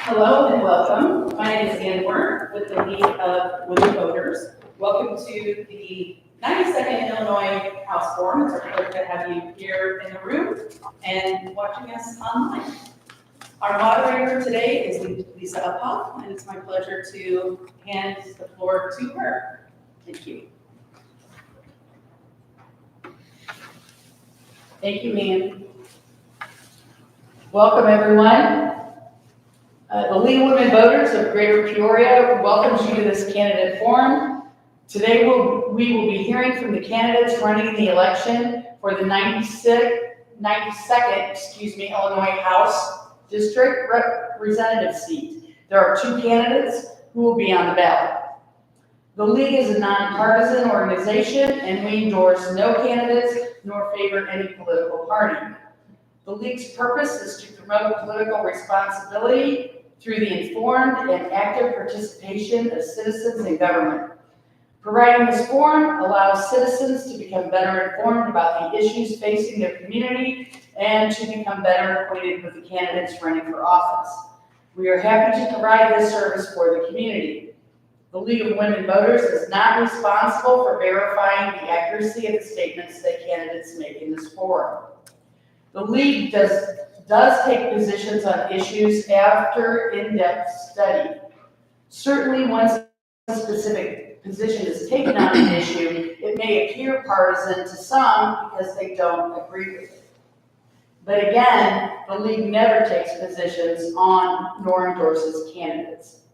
Hello and welcome. My name is Ann Warner with the League of Women Voters. Welcome to the 92nd Illinois House Forum. It's our pleasure to have you here in the room and watching us online. Our moderator today is Lisa Uphoff, and it's my pleasure to hand the floor to her. Thank you. Thank you, Ann. Welcome, everyone. The League of Women Voters of Greater Peoria welcomes you to this candidate forum. Today we will be hearing from the candidates running the election for the 92nd Illinois House District Representative seat. There are two candidates who will be on the ballot. The League is a nonpartisan organization, and we endorse no candidates nor favor any political party. The League's purpose is to promote political responsibility through the informed and active participation of citizens in government. Providing this forum allows citizens to become better informed about the issues facing their community and to become better acquainted with the candidates running for office. We are happy to provide this service for the community. The League of Women Voters is not responsible for verifying the accuracy of the statements that candidates make in this forum. The League does take positions on issues after in-depth study. Certainly, once a specific position is taken on an issue, it may appear partisan to some because they don't agree with it. But again, the League never takes positions on nor endorses candidates.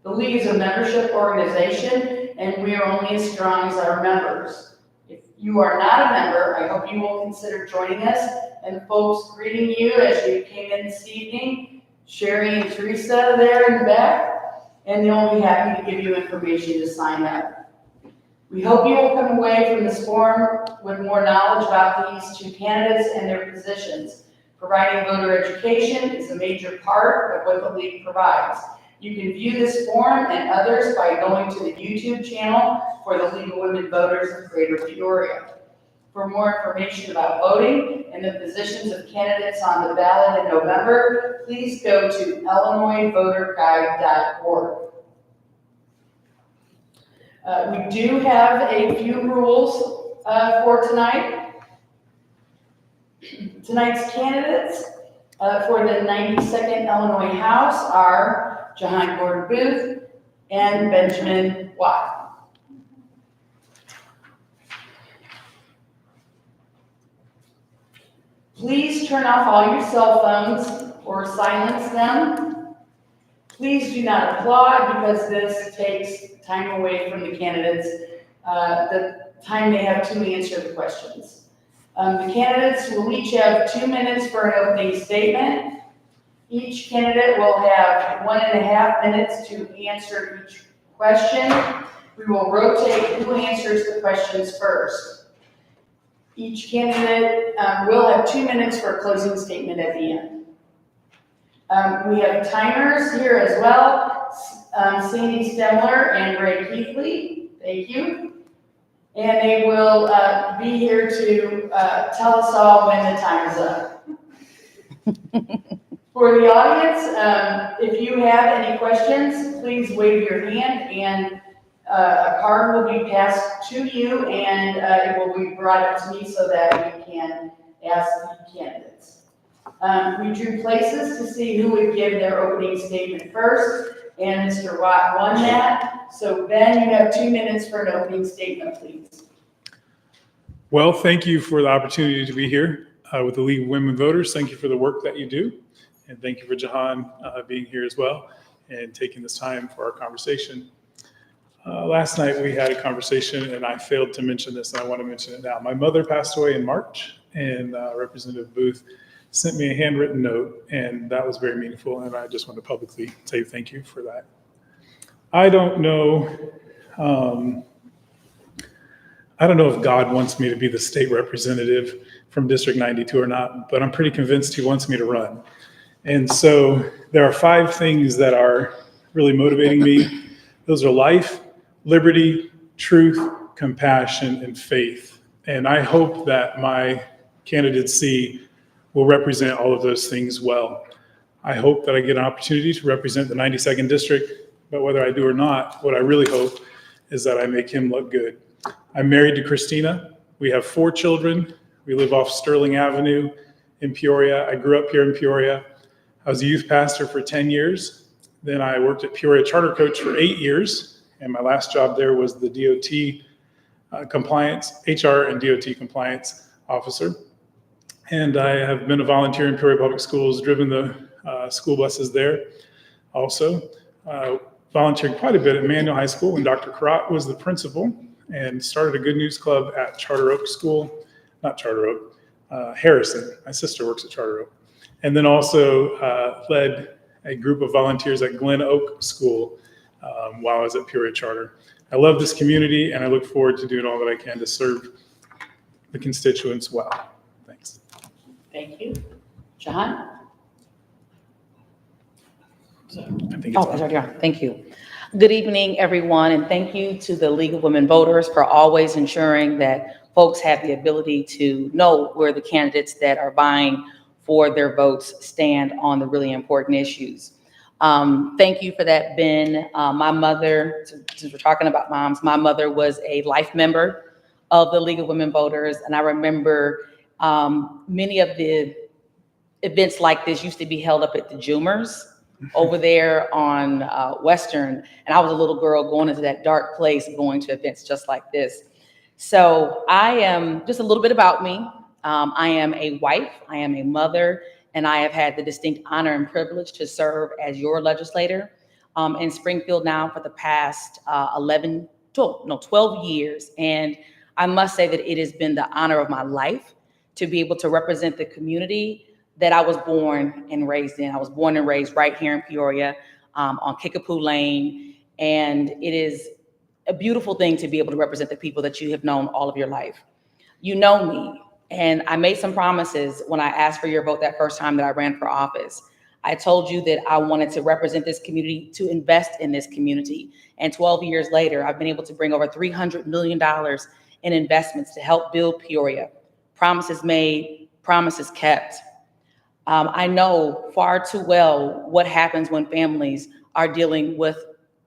The League is a membership organization, and we are only as strong as our members. If you are not a member, I hope you will consider joining us. And folks greeting you as you came in this evening, Sherry and Teresa there in the back, and they'll be happy to give you information to sign up. We hope you will come away from this forum with more knowledge about these two candidates and their positions. Providing voter education is a major part of what the League provides. You can view this forum and others by going to the YouTube channel for the League of Women Voters of Greater Peoria. For more information about voting and the positions of candidates on the ballot in November, please go to illinoisvoterguide.org. We do have a few rules for tonight. Tonight's candidates for the 92nd Illinois House are Jehan Booth and Benjamin Watt. Please turn off all your cell phones or silence them. Please do not applaud because this takes time away from the candidates, the time they have to answer the questions. The candidates will each have 2 minutes for an opening statement. Each candidate will have 1.5 minutes to answer each question. We will rotate who answers the questions first. Each candidate will have 2 minutes for a closing statement at the end. We have timers here as well. Sandy Stemler and Ray Keithley, thank you. And they will be here to tell us all when the time is up. For the audience, if you have any questions, please wave your hand and a card will be passed to you and it will be brought up to me so that we can ask the candidates. We drew places to see who would give their opening statement first, and Mr. Watt won that. So Ben, you have 2 minutes for an opening statement, please. Well, thank you for the opportunity to be here with the League of Women Voters. Thank you for the work that you do. And thank you for Jehan being here as well and taking this time for our conversation. Last night we had a conversation and I failed to mention this and I want to mention it now. My mother passed away in March and Representative Booth sent me a handwritten note and that was very meaningful and I just want to publicly say thank you for that. I don't know if God wants me to be the state representative from District 92 or not, but I'm pretty convinced he wants me to run. And so there are 5 things that are really motivating me. Those are life, liberty, truth, compassion, and faith. And I hope that my candidacy will represent all of those things well. I hope that I get an opportunity to represent the 92nd District, but whether I do or not, what I really hope is that I make him look good. I'm married to Christina. We have 4 children. We live off Sterling Avenue in Peoria. I grew up here in Peoria. I was a youth pastor for 10 years. Then I worked at Peoria Charter Coach for 8 years, and my last job there was the DOT compliance, HR and DOT compliance officer. And I have been a volunteer in Peoria Public Schools, driven the school buses there. Also, volunteered quite a bit at Manual High School when Dr. Karat was the principal, and started a Good News Club at Charter Oak School, not Charter Oak, Harrison. My sister works at Charter Oak. And then also led a group of volunteers at Glen Oak School while I was at Peoria Charter. I love this community, and I look forward to doing all that I can to serve the constituents well. Thanks. Thank you. Jehan? I think it's Oh, it's already on. Thank you. Good evening, everyone, and thank you to the League of Women Voters for always ensuring that folks have the ability to know where the candidates that are vying for their votes stand on the really important issues. Thank you for that, Ben. My mother, since we're talking about moms, my mother was a life member of the League of Women Voters, and I remember many of the events like this used to be held up at the Joomers over there on Western, and I was a little girl going into that dark place, going to events just like this. So I am, just a little bit about me. I am a wife, I am a mother, and I have had the distinct honor and privilege to serve as your legislator in Springfield now for the past 12 years. And I must say that it has been the honor of my life to be able to represent the community that I was born and raised in. I was born and raised right here in Peoria on Kickapoo Lane. And it is a beautiful thing to be able to represent the people that you have known all of your life. You know me, and I made some promises when I asked for your vote that first time that I ran for office. I told you that I wanted to represent this community, to invest in this community. And 12 years later, I've been able to bring over $300 million in investments to help build Peoria. Promises made, promises kept. I know far too well what happens when families are dealing with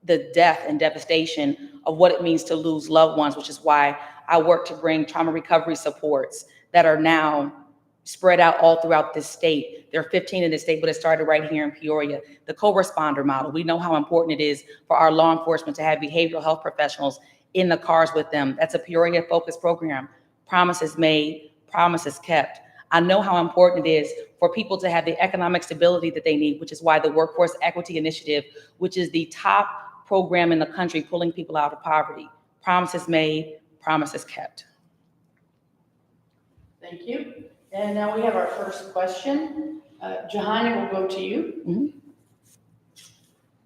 the death and devastation of what it means to lose loved ones, which is why I work to bring trauma recovery supports that are now spread out all throughout this state. There are 15 in the state, but it started right here in Peoria. The co-responder model. We know how important it is for our law enforcement to have behavioral health professionals in the cars with them. That's a Peoria-focused program. Promises made, promises kept. I know how important it is for people to have the economic stability that they need, which is why the Workforce Equity Initiative, which is the top program in the country pulling people out of poverty. Promises made, promises kept. Thank you. And now we have our first question. Jehan, it will go to you. Mm-hmm.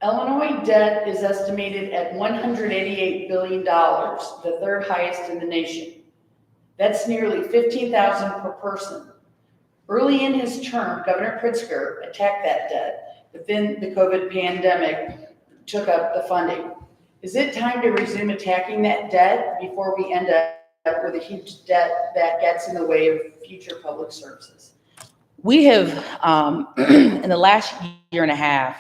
Illinois debt is estimated at $188 billion, the third highest in the nation. That's nearly $15,000 per person. Early in his term, Governor Pritzker attacked that debt, but then the COVID pandemic took up the funding. Is it time to resume attacking that debt before we end up with a huge debt that gets in the way of future public services? We have, in the last year and a half,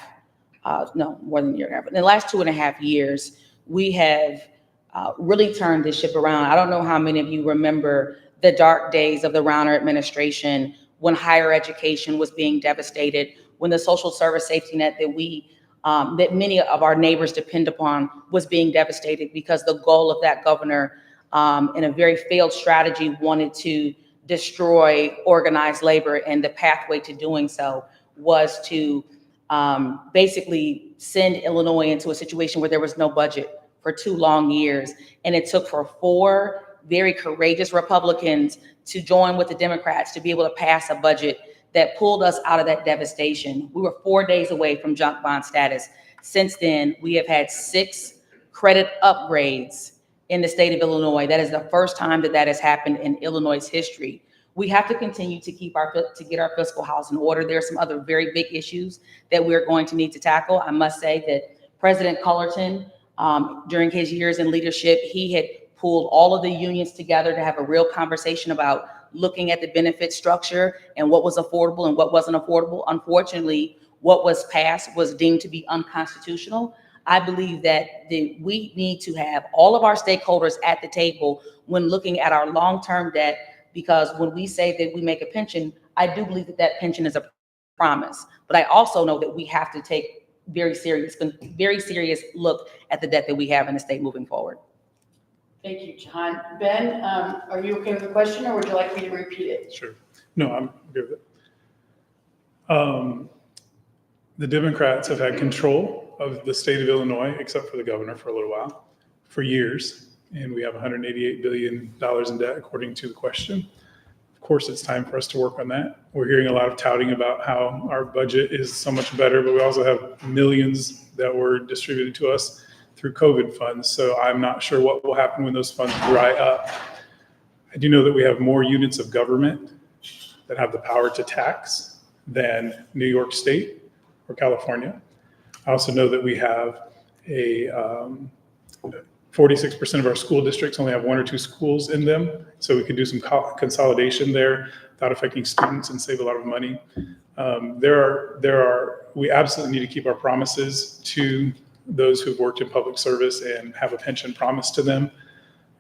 no, more than a year and a half, but in the last 2.5 years, we have really turned this ship around. I don't know how many of you remember the dark days of the Rauner administration when higher education was being devastated, when the social service safety net that many of our neighbors depend upon was being devastated, because the goal of that governor in a very failed strategy wanted to destroy organized labor, and the pathway to doing so was to basically send Illinois into a situation where there was no budget for 2 long years. And it took for 4 very courageous Republicans to join with the Democrats to be able to pass a budget that pulled us out of that devastation. We were 4 days away from junk bond status. Since then, we have had 6 credit upgrades in the state of Illinois. That is the first time that has happened in Illinois' history. We have to continue to get our fiscal house in order. There are some other very big issues that we're going to need to tackle. I must say that President Cullerton, during his years in leadership, he had pulled all of the unions together to have a real conversation about looking at the benefit structure and what was affordable and what wasn't affordable. Unfortunately, what was passed was deemed to be unconstitutional. I believe that we need to have all of our stakeholders at the table when looking at our long-term debt, because when we say that we make a pension, I do believe that that pension is a promise. But I also know that we have to take very serious look at the debt that we have in the state moving forward. Thank you, Jehan. Ben, are you okay with the question, or would you like me to repeat it? Sure. No, I'm good with it. The Democrats have had control of the state of Illinois, except for the governor for a little while, for years. And we have $188 billion in debt, according to the question. Of course, it's time for us to work on that. We're hearing a lot of touting about how our budget is so much better, but we also have millions that were distributed to us through COVID funds. So I'm not sure what will happen when those funds dry up. I do know that we have more units of government that have the power to tax than New York State or California. I also know that we have 46% of our school districts only have 1 or 2 schools in them. So we could do some consolidation there without affecting students and save a lot of money. We absolutely need to keep our promises to those who've worked in public service and have a pension promise to them.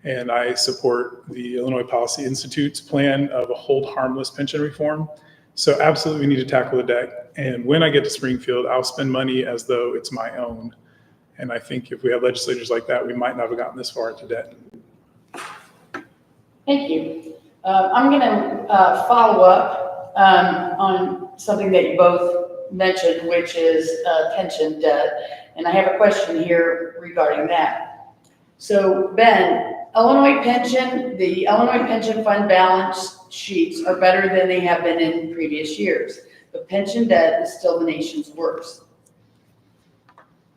And I support the Illinois Policy Institute's plan of a hold harmless pension reform. So absolutely we need to tackle the debt. And when I get to Springfield, I'll spend money as though it's my own. And I think if we had legislators like that, we might not have gotten this far into debt. Thank you. I'm going to follow up on something that you both mentioned, which is pension debt. And I have a question here regarding that. So Ben, the Illinois Pension Fund balance sheets are better than they have been in previous years, but pension debt is still the nation's worst.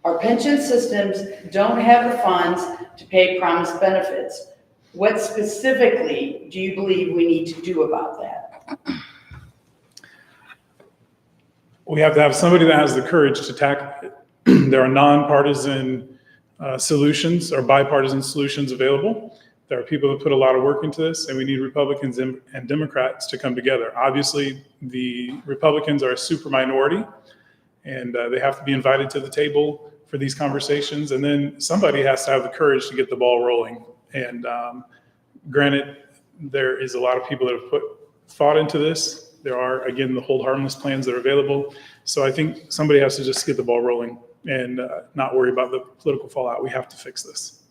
Our pension systems don't have the funds to pay promised benefits. What specifically do you believe we need to do about that? We have to have somebody that has the courage to tackle it. There are nonpartisan solutions or bipartisan solutions available. There are people that put a lot of work into this, and we need Republicans and Democrats to come together. Obviously, the Republicans are a super minority, and they have to be invited to the table for these conversations. And then somebody has to have the courage to get the ball rolling. And granted, there is a lot of people that have put thought into this. There are, again, the hold harmless plans that are available. So I think somebody has to just get the ball rolling and not worry about the political fallout. We have to fix this.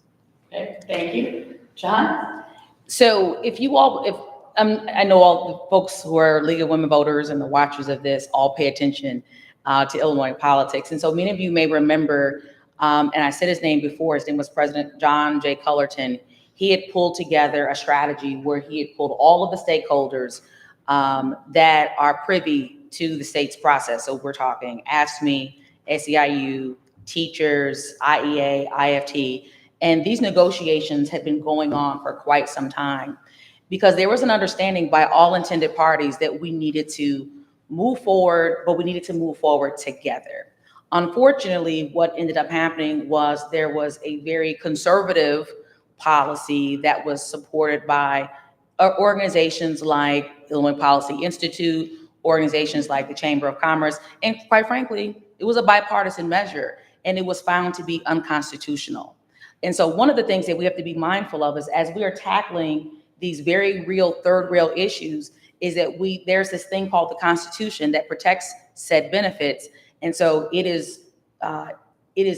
Okay, thank you. John? So I know all the folks who are League of Women Voters and the watchers of this all pay attention to Illinois politics. And so many of you may remember, and I said his name before, his name was President John J. Cullerton. He had pulled together a strategy where he had pulled all of the stakeholders that are privy to the state's process. So we're talking AFSCME, SEIU, teachers, IEA, IFT. And these negotiations had been going on for quite some time because there was an understanding by all intended parties that we needed to move forward, but we needed to move forward together. Unfortunately, what ended up happening was there was a very conservative policy that was supported by organizations like Illinois Policy Institute, organizations like the Chamber of Commerce, and quite frankly, it was a bipartisan measure, and it was found to be unconstitutional. And so one of the things that we have to be mindful of is as we are tackling these very real third rail issues is that there's this thing called the Constitution that protects said benefits. And so it is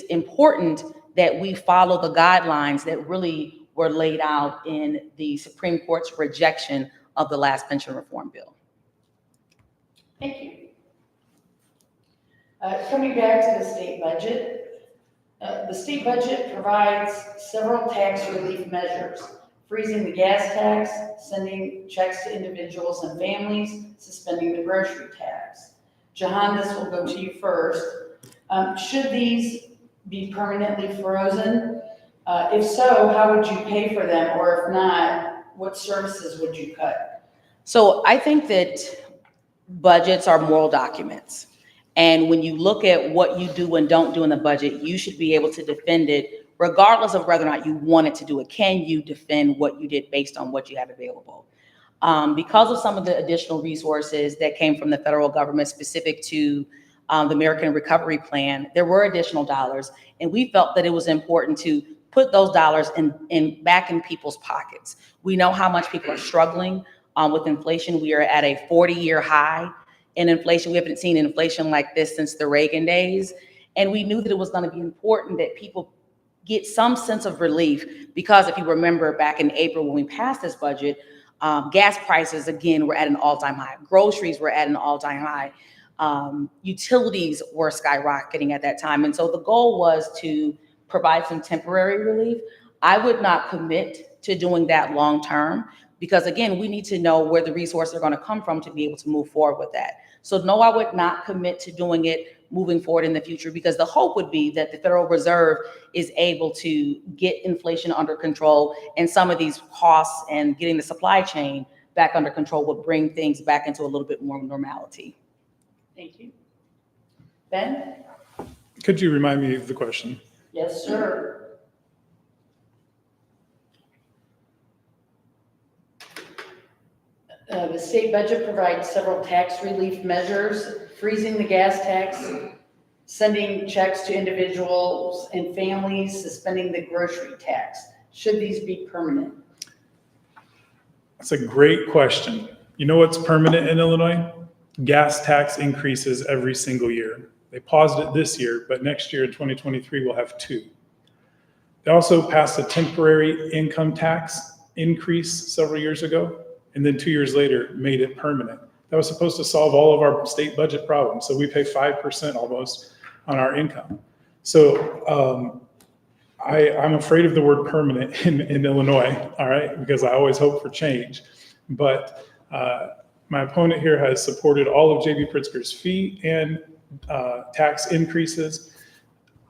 important that we follow the guidelines that really were laid out in the Supreme Court's rejection of the last pension reform bill. Thank you. Coming back to the state budget, the state budget provides several tax relief measures: freezing the gas tax, sending checks to individuals and families, suspending the grocery tax. Jehan, this will go to you first. Should these be permanently frozen? If so, how would you pay for them? Or if not, what services would you cut? So I think that budgets are moral documents. And when you look at what you do and don't do in the budget, you should be able to defend it regardless of whether or not you wanted to do it. Can you defend what you did based on what you have available? Because of some of the additional resources that came from the federal government specific to the American Recovery Plan, there were additional dollars, and we felt that it was important to put those dollars in back in people's pockets. We know how much people are struggling with inflation. We are at a 40-year high in inflation. We haven't seen inflation like this since the Reagan days. And we knew that it was going to be important that people get some sense of relief, because if you remember back in April when we passed this budget, gas prices again were at an all-time high. Groceries were at an all-time high. Utilities were skyrocketing at that time. And so the goal was to provide some temporary relief. I would not commit to doing that long term, because again, we need to know where the resources are going to come from to be able to move forward with that. So no, I would not commit to doing it moving forward in the future, because the hope would be that the Federal Reserve is able to get inflation under control, and some of these costs and getting the supply chain back under control would bring things back into a little bit more normality. Thank you. Ben? Could you remind me of the question? Yes, sir. The state budget provides several tax relief measures: freezing the gas tax, sending checks to individuals and families, suspending the grocery tax. Should these be permanent? That's a great question. You know what's permanent in Illinois? Gas tax increases every single year. They paused it this year, but next year in 2023, we'll have 2. They also passed a temporary income tax increase several years ago, and then 2 years later made it permanent. That was supposed to solve all of our state budget problems. So we pay 5% almost on our income. So I'm afraid of the word permanent in Illinois, all right, because I always hope for change. But my opponent here has supported all of J.B. Pritzker's fee and tax increases.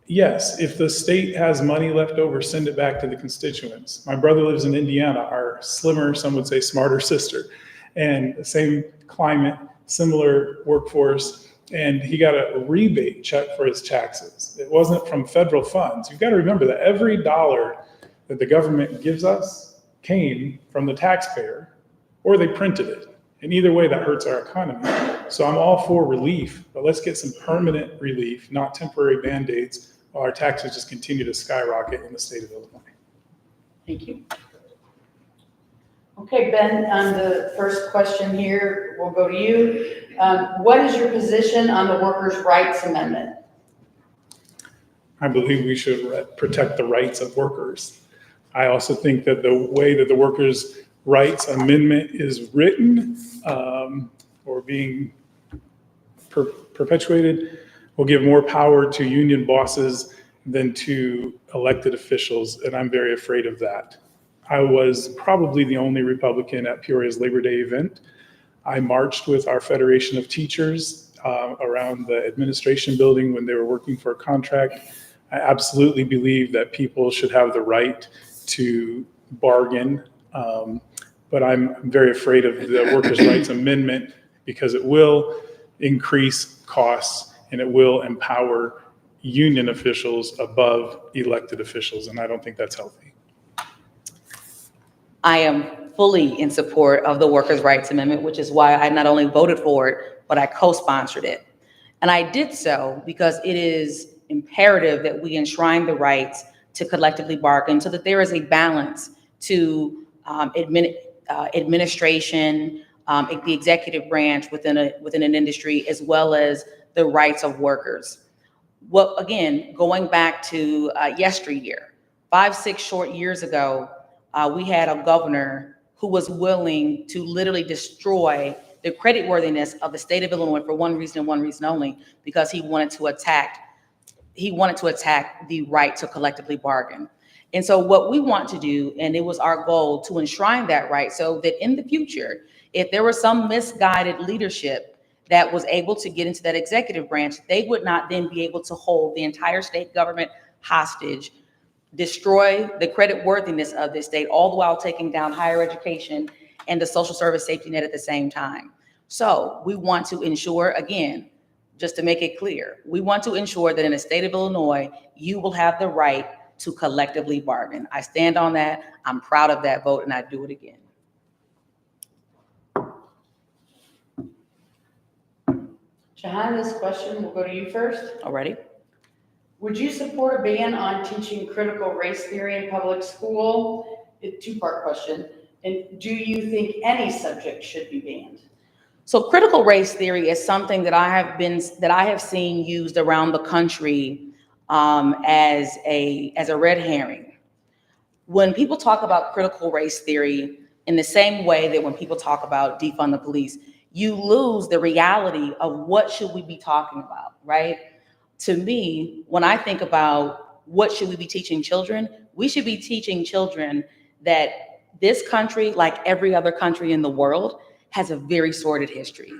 Yes, if the state has money left over, send it back to the constituents. My brother lives in Indiana, our slimmer, some would say smarter sister, and the same climate, similar workforce, and he got a rebate check for his taxes. It wasn't from federal funds. You've got to remember that every dollar that the government gives us came from the taxpayer, or they printed it. And either way, that hurts our economy. So I'm all for relief, but let's get some permanent relief, not temporary Band-Aids, while our taxes just continue to skyrocket in the state of Illinois. Thank you. Okay, Ben, on the first question here, we'll go to you. What is your position on the Workers' Rights Amendment? I believe we should protect the rights of workers. I also think that the way that the Workers' Rights Amendment is written or being perpetuated will give more power to union bosses than to elected officials, and I'm very afraid of that. I was probably the only Republican at Peoria's Labor Day event. I marched with our Federation of Teachers around the administration building when they were working for a contract. I absolutely believe that people should have the right to bargain, but I'm very afraid of the Workers' Rights Amendment because it will increase costs and it will empower union officials above elected officials, and I don't think that's healthy. I am fully in support of the Workers' Rights Amendment, which is why I not only voted for it, but I co-sponsored it. And I did so because it is imperative that we enshrine the rights to collectively bargain so that there is a balance to administration, the executive branch within an industry, as well as the rights of workers. Well, again, going back to yesteryear, 5-6 short years ago, we had a governor who was willing to literally destroy the creditworthiness of the state of Illinois for one reason and one reason only, because he wanted to attack the right to collectively bargain. And so what we want to do, and it was our goal to enshrine that right so that in the future, if there was some misguided leadership that was able to get into that executive branch, they would not then be able to hold the entire state government hostage, destroy the credit worthiness of this state, all the while taking down higher education and the social service safety net at the same time. So we want to ensure, again, just to make it clear, we want to ensure that in the state of Illinois, you will have the right to collectively bargain. I stand on that. I'm proud of that vote, and I do it again. Jehan, this question will go to you first. Already? Would you support a ban on teaching critical race theory in public school? A two-part question. And do you think any subject should be banned? So critical race theory is something that I have seen used around the country as a red herring. When people talk about critical race theory, in the same way that when people talk about defund the police, you lose the reality of what should we be talking about, right? To me, when I think about what should we be teaching children, we should be teaching children that this country, like every other country in the world, has a very sordid history.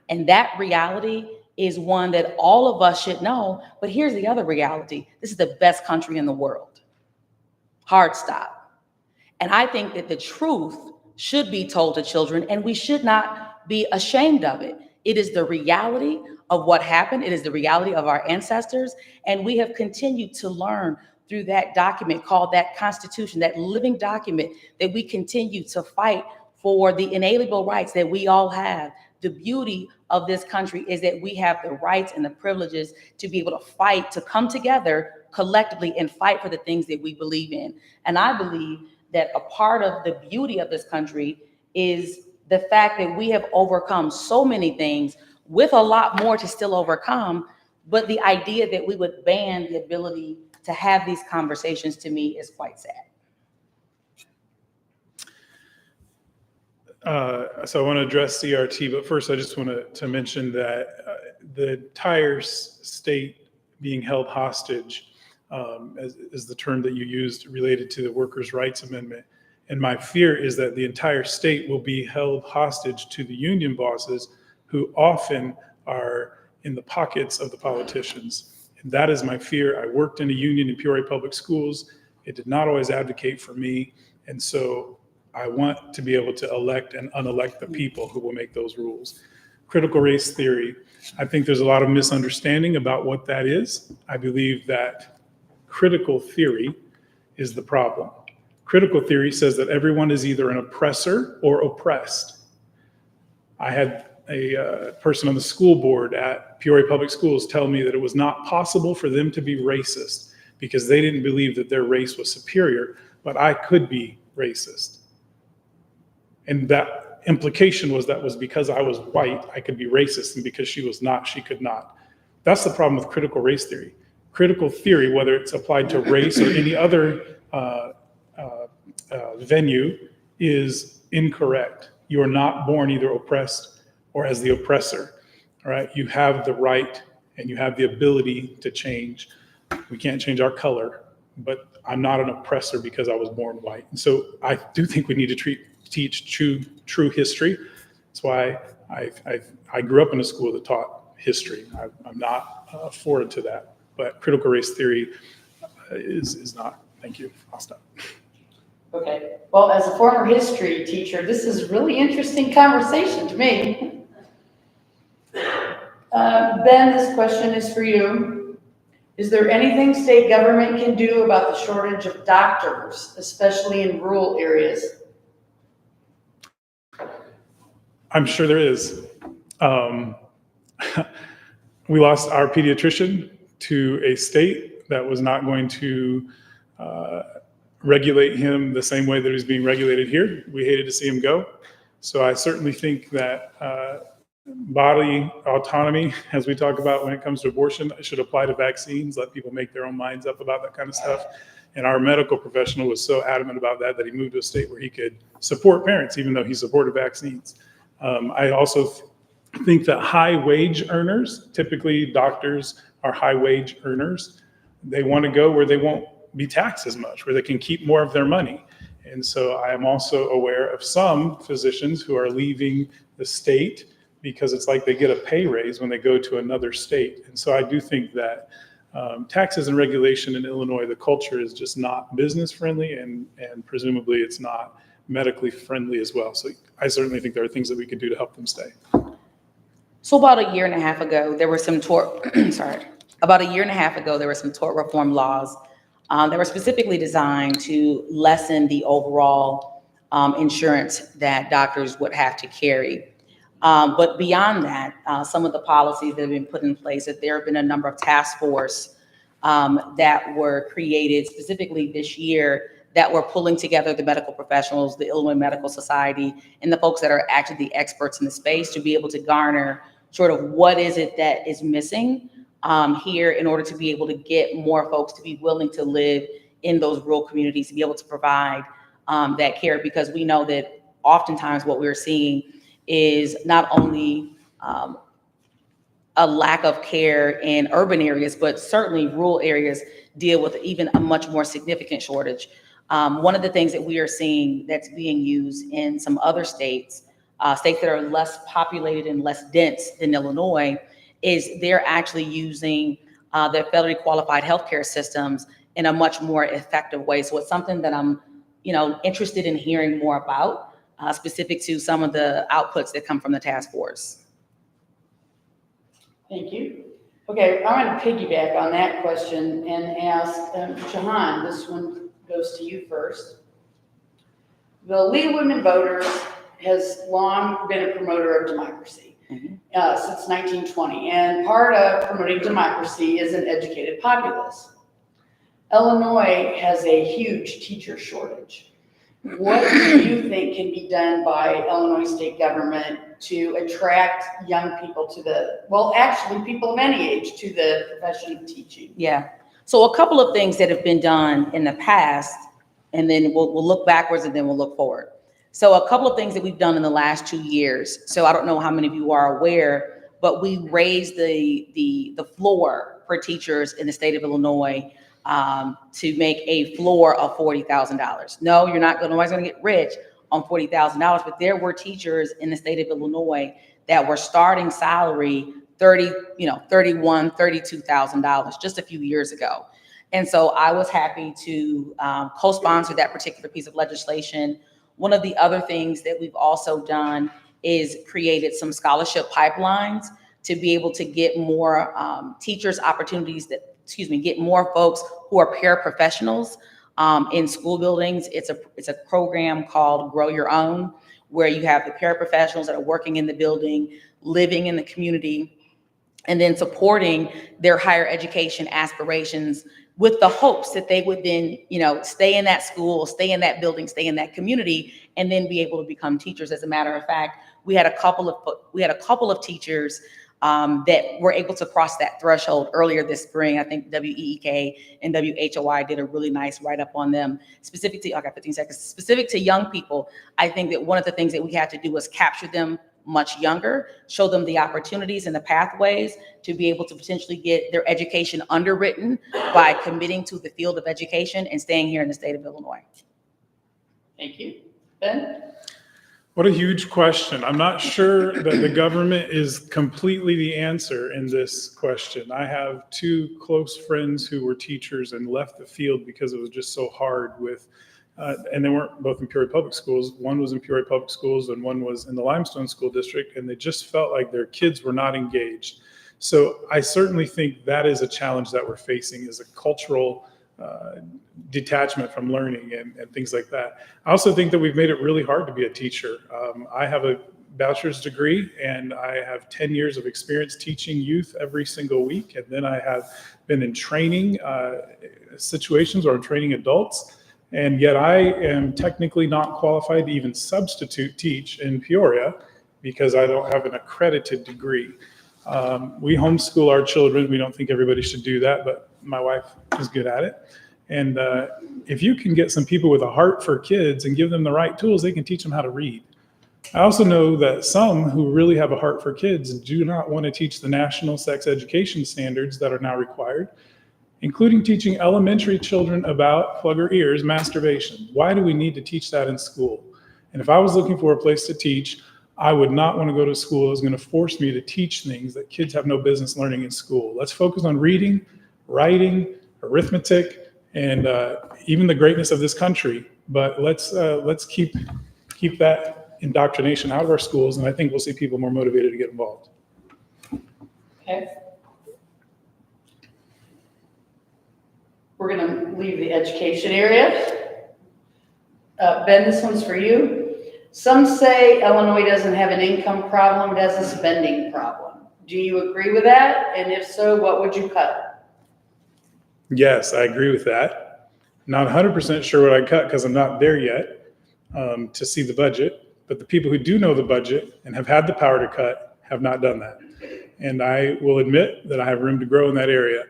And that reality is one that all of us should know. But here's the other reality. This is the best country in the world. Hard stop. And I think that the truth should be told to children, and we should not be ashamed of it. It is the reality of what happened. It is the reality of our ancestors. And we have continued to learn through that document called that Constitution, that living document, that we continue to fight for the inalienable rights that we all have. The beauty of this country is that we have the rights and the privileges to be able to fight, to come together collectively and fight for the things that we believe in. And I believe that a part of the beauty of this country is the fact that we have overcome so many things with a lot more to still overcome. But the idea that we would ban the ability to have these conversations, to me, is quite sad. So I want to address CRT, but first I just want to mention that the entire state being held hostage is the term that you used related to the Workers' Rights Amendment. And my fear is that the entire state will be held hostage to the union bosses who often are in the pockets of the politicians. And that is my fear. I worked in a union in Peoria Public Schools. It did not always advocate for me. And so I want to be able to elect and unelect the people who will make those rules. Critical race theory, I think there's a lot of misunderstanding about what that is. I believe that critical theory is the problem. Critical theory says that everyone is either an oppressor or oppressed. I had a person on the school board at Peoria Public Schools tell me that it was not possible for them to be racist because they didn't believe that their race was superior, but I could be racist. And that implication was that was because I was white, I could be racist, and because she was not, she could not. That's the problem with critical race theory. Critical theory, whether it's applied to race or any other venue, is incorrect. You are not born either oppressed or as the oppressor. All right, you have the right and you have the ability to change. We can't change our color, but I'm not an oppressor because I was born white. And so I do think we need to teach true history. That's why I grew up in a school that taught history. I'm not forward to that, but critical race theory is not. Thank you. I'll stop. Okay. Well, as a former history teacher, this is really interesting conversation to me. Ben, this question is for you. Is there anything state government can do about the shortage of doctors, especially in rural areas? I'm sure there is. We lost our pediatrician to a state that was not going to regulate him the same way that he was being regulated here. We hated to see him go. So I certainly think that bodily autonomy, as we talk about when it comes to abortion, should apply to vaccines, let people make their own minds up about that kind of stuff. And our medical professional was so adamant about that he moved to a state where he could support parents, even though he supported vaccines. I also think that high wage earners, typically doctors are high wage earners, they want to go where they won't be taxed as much, where they can keep more of their money. And so I am also aware of some physicians who are leaving the state because it's like they get a pay raise when they go to another state. And so I do think that taxes and regulation in Illinois, the culture is just not business friendly, and presumably it's not medically friendly as well. So I certainly think there are things that we could do to help them stay. So about a year and a half ago, there were some tort reform laws that were specifically designed to lessen the overall insurance that doctors would have to carry. But beyond that, some of the policies that have been put in place, that there have been a number of task force that were created specifically this year that were pulling together the medical professionals, the Illinois Medical Society, and the folks that are actually the experts in the space to be able to garner sort of what is it that is missing here in order to be able to get more folks to be willing to live in those rural communities, to be able to provide that care, because we know that oftentimes what we're seeing is not only a lack of care in urban areas, but certainly rural areas deal with even a much more significant shortage. One of the things that we are seeing that's being used in some other states, states that are less populated and less dense than Illinois, is they're actually using their federally qualified healthcare systems in a much more effective way. So it's something that I'm, interested in hearing more about, specific to some of the outputs that come from the task force. Thank you. Okay, I'm going to piggyback on that question and ask Jehan, this one goes to you first. The League of Women Voters has long been a promoter of democracy since 1920, and part of promoting democracy is an educated populace. Illinois has a huge teacher shortage. What do you think can be done by Illinois state government to attract young people to people of any age to the profession of teaching? Yeah. So a couple of things that have been done in the past, and then we'll look backwards and then we'll look forward. So a couple of things that we've done in the last 2 years. So I don't know how many of you are aware, but we raised the floor for teachers in the state of Illinois to make a floor of $40,000. No, nobody's going to get rich on $40,000, but there were teachers in the state of Illinois that were starting salary $31,000, $32,000 just a few years ago. And so I was happy to co-sponsor that particular piece of legislation. One of the other things that we've also done is created some scholarship pipelines to be able to get more teachers opportunities get more folks who are paraprofessionals in school buildings. It's a program called Grow Your Own, where you have the paraprofessionals that are working in the building, living in the community, and then supporting their higher education aspirations with the hopes that they would then, stay in that school, stay in that building, stay in that community, and then be able to become teachers. As a matter of fact, we had a couple of teachers that were able to cross that threshold earlier this spring. I think WEEK and WHOI did a really nice write-up on them. Specific to young people, I think that one of the things that we have to do is capture them much younger, show them the opportunities and the pathways to be able to potentially get their education underwritten by committing to the field of education and staying here in the state of Illinois. Thank you. Ben? What a huge question. I'm not sure that the government is completely the answer in this question. I have 2 close friends who were teachers and left the field because it was just so hard with, and they weren't both in Peoria Public Schools. One was in Peoria Public Schools and one was in the Limestone School District, and they just felt like their kids were not engaged. So I certainly think that is a challenge that we're facing, is a cultural detachment from learning and things like that. I also think that we've made it really hard to be a teacher. I have a bachelor's degree and I have 10 years of experience teaching youth every single week. And then I have been in training situations or training adults. And yet I am technically not qualified to even substitute teach in Peoria because I don't have an accredited degree. We homeschool our children. We don't think everybody should do that, but my wife is good at it. And if you can get some people with a heart for kids and give them the right tools, they can teach them how to read. I also know that some who really have a heart for kids do not want to teach the national sex education standards that are now required, including teaching elementary children about, plug your ears, masturbation. Why do we need to teach that in school? And if I was looking for a place to teach, I would not want to go to a school that was going to force me to teach things that kids have no business learning in school. Let's focus on reading, writing, arithmetic, and even the greatness of this country. But let's keep that indoctrination out of our schools, and I think we'll see people more motivated to get involved. Okay. We're going to leave the education area. Ben, this one's for you. Some say Illinois doesn't have an income problem, it has a spending problem. Do you agree with that? And if so, what would you cut? Yes, I agree with that. Not 100% sure what I cut because I'm not there yet to see the budget. But the people who do know the budget and have had the power to cut have not done that. And I will admit that I have room to grow in that area.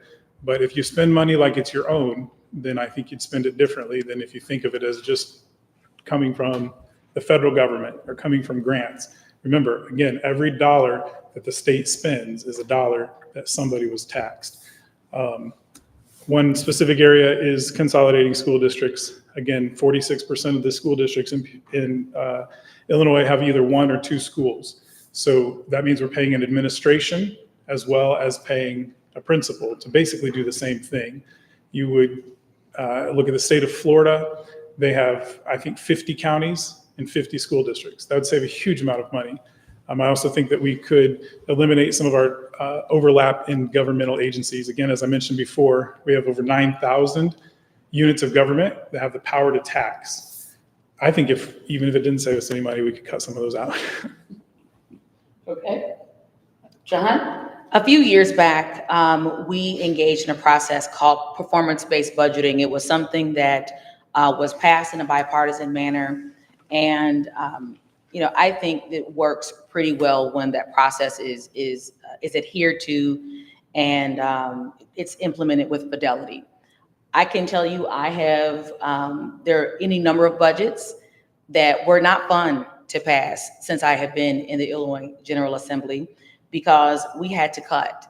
But if you spend money like it's your own, then I think you'd spend it differently than if you think of it as just coming from the federal government or coming from grants. Remember, again, every dollar that the state spends is a dollar that somebody was taxed. One specific area is consolidating school districts. Again, 46% of the school districts in Illinois have either one or two schools. So that means we're paying an administration as well as paying a principal to basically do the same thing. You would look at the state of Florida. They have, I think, 50 counties and 50 school districts. That would save a huge amount of money. I also think that we could eliminate some of our overlap in governmental agencies. Again, as I mentioned before, we have over 9,000 units of government that have the power to tax. I think even if it didn't save us any money, we could cut some of those out. Okay. Jehan? A few years back, we engaged in a process called performance-based budgeting. It was something that was passed in a bipartisan manner. And I think it works pretty well when that process is adhered to and it's implemented with fidelity. I can tell you, I have there are any number of budgets that were not fun to pass since I have been in the Illinois General Assembly because we had to cut.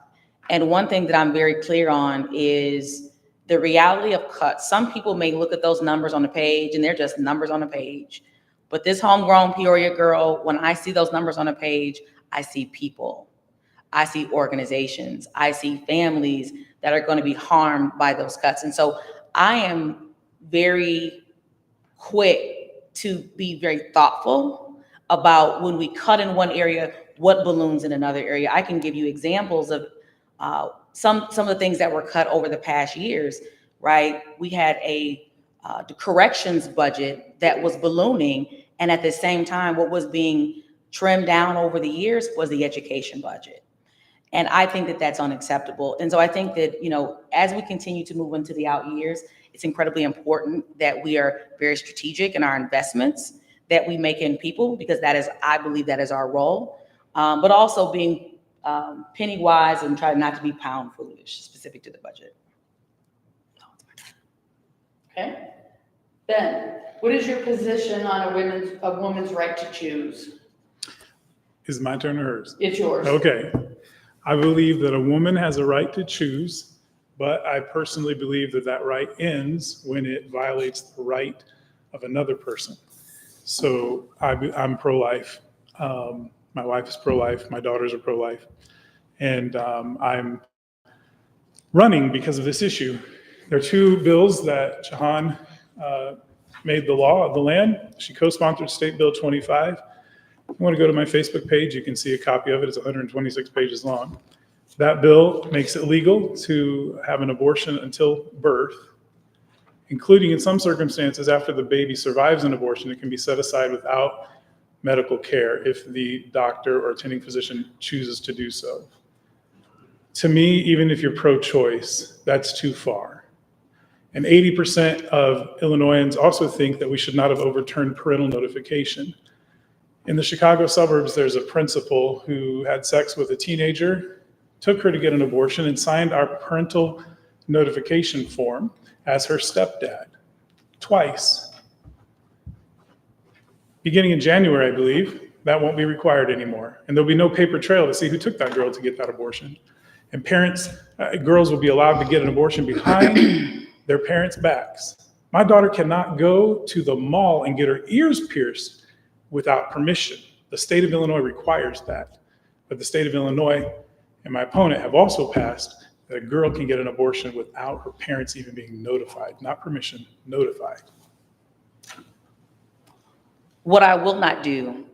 And one thing that I'm very clear on is the reality of cuts. Some people may look at those numbers on the page and they're just numbers on the page. But this homegrown Peoria girl, when I see those numbers on a page, I see people, I see organizations, I see families that are going to be harmed by those cuts. And so I am very quick to be very thoughtful about when we cut in one area, what balloons in another area. I can give you examples of some of the things that were cut over the past years, right? We had the corrections budget that was ballooning. And at the same time, what was being trimmed down over the years was the education budget. And I think that that's unacceptable. And so I think that, as we continue to move into the out years, it's incredibly important that we are very strategic in our investments that we make in people, because I believe that is our role. But also being penny wise and try not to be pound foolish, specific to the budget. Okay. Ben, what is your position on a woman's right to choose? Is it my turn or hers? It's yours. Okay. I believe that a woman has a right to choose, but I personally believe that right ends when it violates the right of another person. So I'm pro-life. My wife is pro-life. My daughters are pro-life. And I'm running because of this issue. There are two bills that Jehan made the law of the land. She co-sponsored State Bill 25. If you want to go to my Facebook page, you can see a copy of it. It's 126 pages long. That bill makes it legal to have an abortion until birth, including in some circumstances after the baby survives an abortion. It can be set aside without medical care if the doctor or attending physician chooses to do so. To me, even if you're pro-choice, that's too far. And 80% of Illinoisans also think that we should not have overturned parental notification. In the Chicago suburbs, there's a principal who had sex with a teenager, took her to get an abortion, and signed our parental notification form as her stepdad, twice. Beginning in January, I believe, that won't be required anymore. And there'll be no paper trail to see who took that girl to get that abortion. And girls will be allowed to get an abortion behind their parents' backs. My daughter cannot go to the mall and get her ears pierced without permission. The state of Illinois requires that. But the state of Illinois and my opponent have also passed that a girl can get an abortion without her parents even being notified, not permission, notified. What I will not do,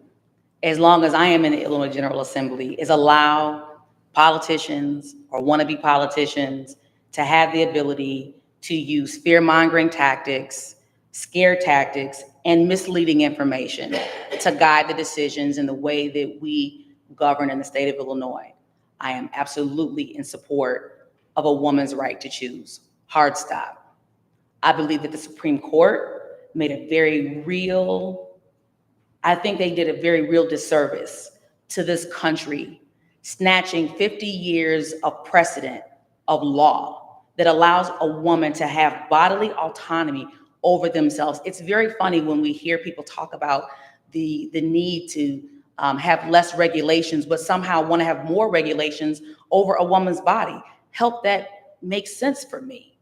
as long as I am in the Illinois General Assembly, is allow politicians or wannabe politicians to have the ability to use fear-mongering tactics, scare tactics, and misleading information to guide the decisions and the way that we govern in the state of Illinois. I am absolutely in support of a woman's right to choose. Hard stop. I believe that the Supreme Court made a very real, I think they did a very real disservice to this country, snatching 50 years of precedent of law that allows a woman to have bodily autonomy over themselves. It's very funny when we hear people talk about the need to have less regulations, but somehow want to have more regulations over a woman's body. Help that make sense for me.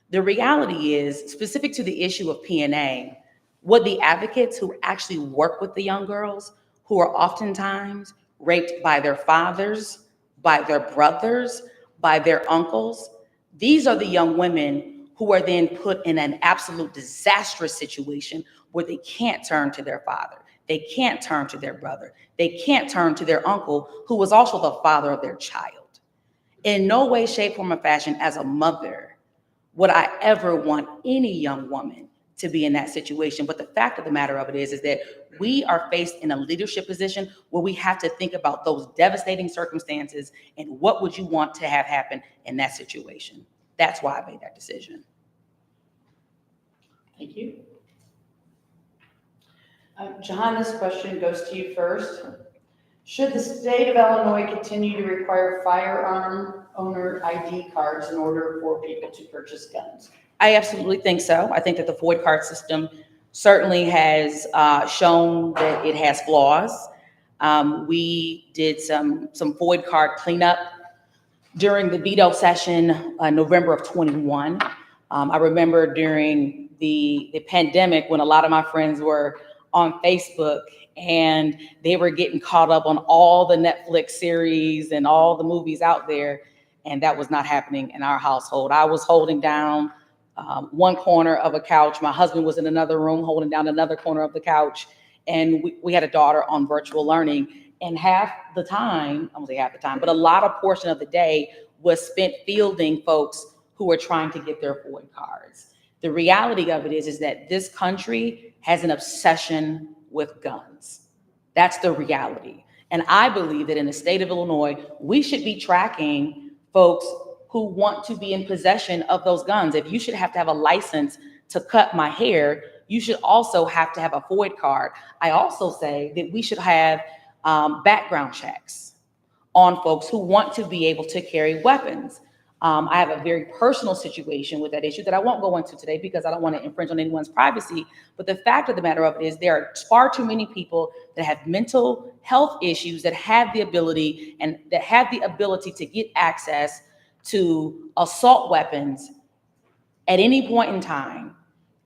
The reality is, specific to the issue of PNA, what the advocates who actually work with the young girls, who are oftentimes raped by their fathers, by their brothers, by their uncles, these are the young women who are then put in an absolute disastrous situation where they can't turn to their father. They can't turn to their brother. They can't turn to their uncle, who was also the father of their child. In no way, shape, form, or fashion, as a mother, would I ever want any young woman to be in that situation. But the fact of the matter of it is that we are faced in a leadership position where we have to think about those devastating circumstances and what would you want to have happen in that situation. That's why I made that decision. Thank you. Jehan, this question goes to you first. Should the state of Illinois continue to require firearm owner ID cards in order for people to purchase guns? I absolutely think so. I think that the FOID card system certainly has shown that it has flaws. We did some FOID card cleanup during the veto session, November of 21. I remember during the pandemic when a lot of my friends were on Facebook and they were getting caught up on all the Netflix series and all the movies out there. And that was not happening in our household. I was holding down one corner of a couch. My husband was in another room holding down another corner of the couch. And we had a daughter on virtual learning. And half the time, I won't say half the time, but a lot of portion of the day was spent fielding folks who were trying to get their FOID cards. The reality of it is that this country has an obsession with guns. That's the reality. And I believe that in the state of Illinois, we should be tracking folks who want to be in possession of those guns. If you should have to have a license to cut my hair, you should also have to have a FOID card. I also say that we should have background checks on folks who want to be able to carry weapons. I have a very personal situation with that issue that I won't go into today because I don't want to infringe on anyone's privacy. But the fact of the matter of it is there are far too many people that have mental health issues that have the ability to get access to assault weapons at any point in time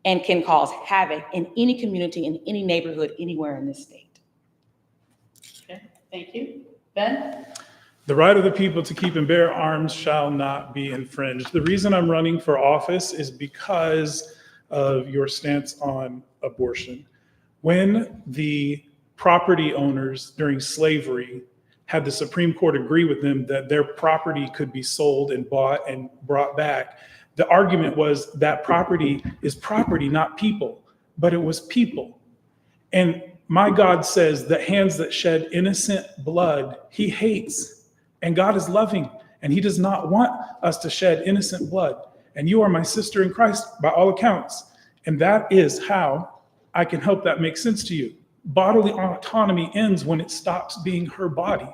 and can cause havoc in any community, in any neighborhood, anywhere in this state. Okay, thank you. Ben? The right of the people to keep and bear arms shall not be infringed. The reason I'm running for office is because of your stance on abortion. When the property owners during slavery had the Supreme Court agree with them that their property could be sold and bought and brought back, the argument was that property is property, not people, but it was people. And my God says that hands that shed innocent blood, he hates. And God is loving, and he does not want us to shed innocent blood. And you are my sister in Christ by all accounts. And that is how I can help that make sense to you. Bodily autonomy ends when it stops being her body.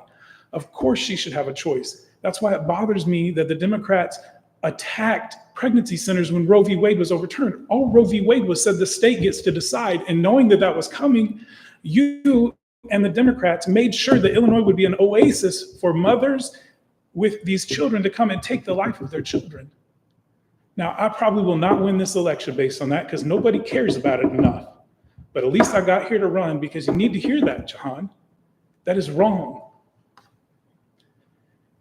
Of course she should have a choice. That's why it bothers me that the Democrats attacked pregnancy centers when Roe v. Wade was overturned. All Roe v. Wade was said the state gets to decide. And knowing that that was coming, you and the Democrats made sure that Illinois would be an oasis for mothers with these children to come and take the life of their children. Now, I probably will not win this election based on that because nobody cares about it enough. But at least I got here to run because you need to hear that, Jehan. That is wrong.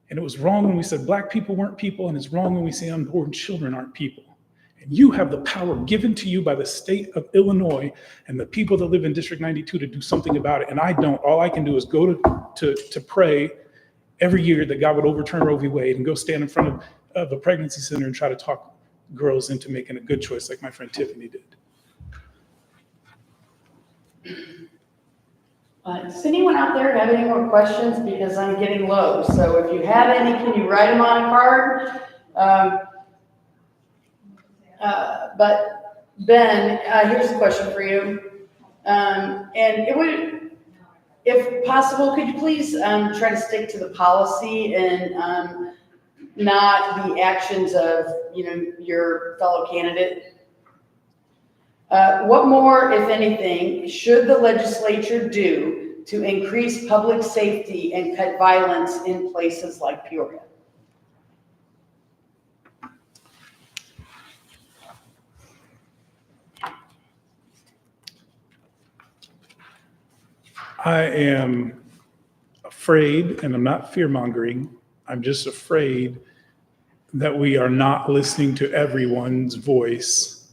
And it was wrong when we said black people weren't people, and it's wrong when we say unborn children aren't people. And you have the power given to you by the state of Illinois and the people that live in District 92 to do something about it. And I don't. All I can do is go to pray every year that God would overturn Roe v. Wade and go stand in front of a pregnancy center and try to talk girls into making a good choice like my friend Tiffany did. Does anyone out there have any more questions? Because I'm getting low. So if you have any, can you write them on a card? But Ben, here's a question for you. And it would, if possible, could you please try to stick to the policy and not the actions of, your fellow candidate? What more, if anything, should the legislature do to increase public safety and cut violence in places like Peoria? I am afraid, and I'm not fear-mongering, I'm just afraid that we are not listening to everyone's voice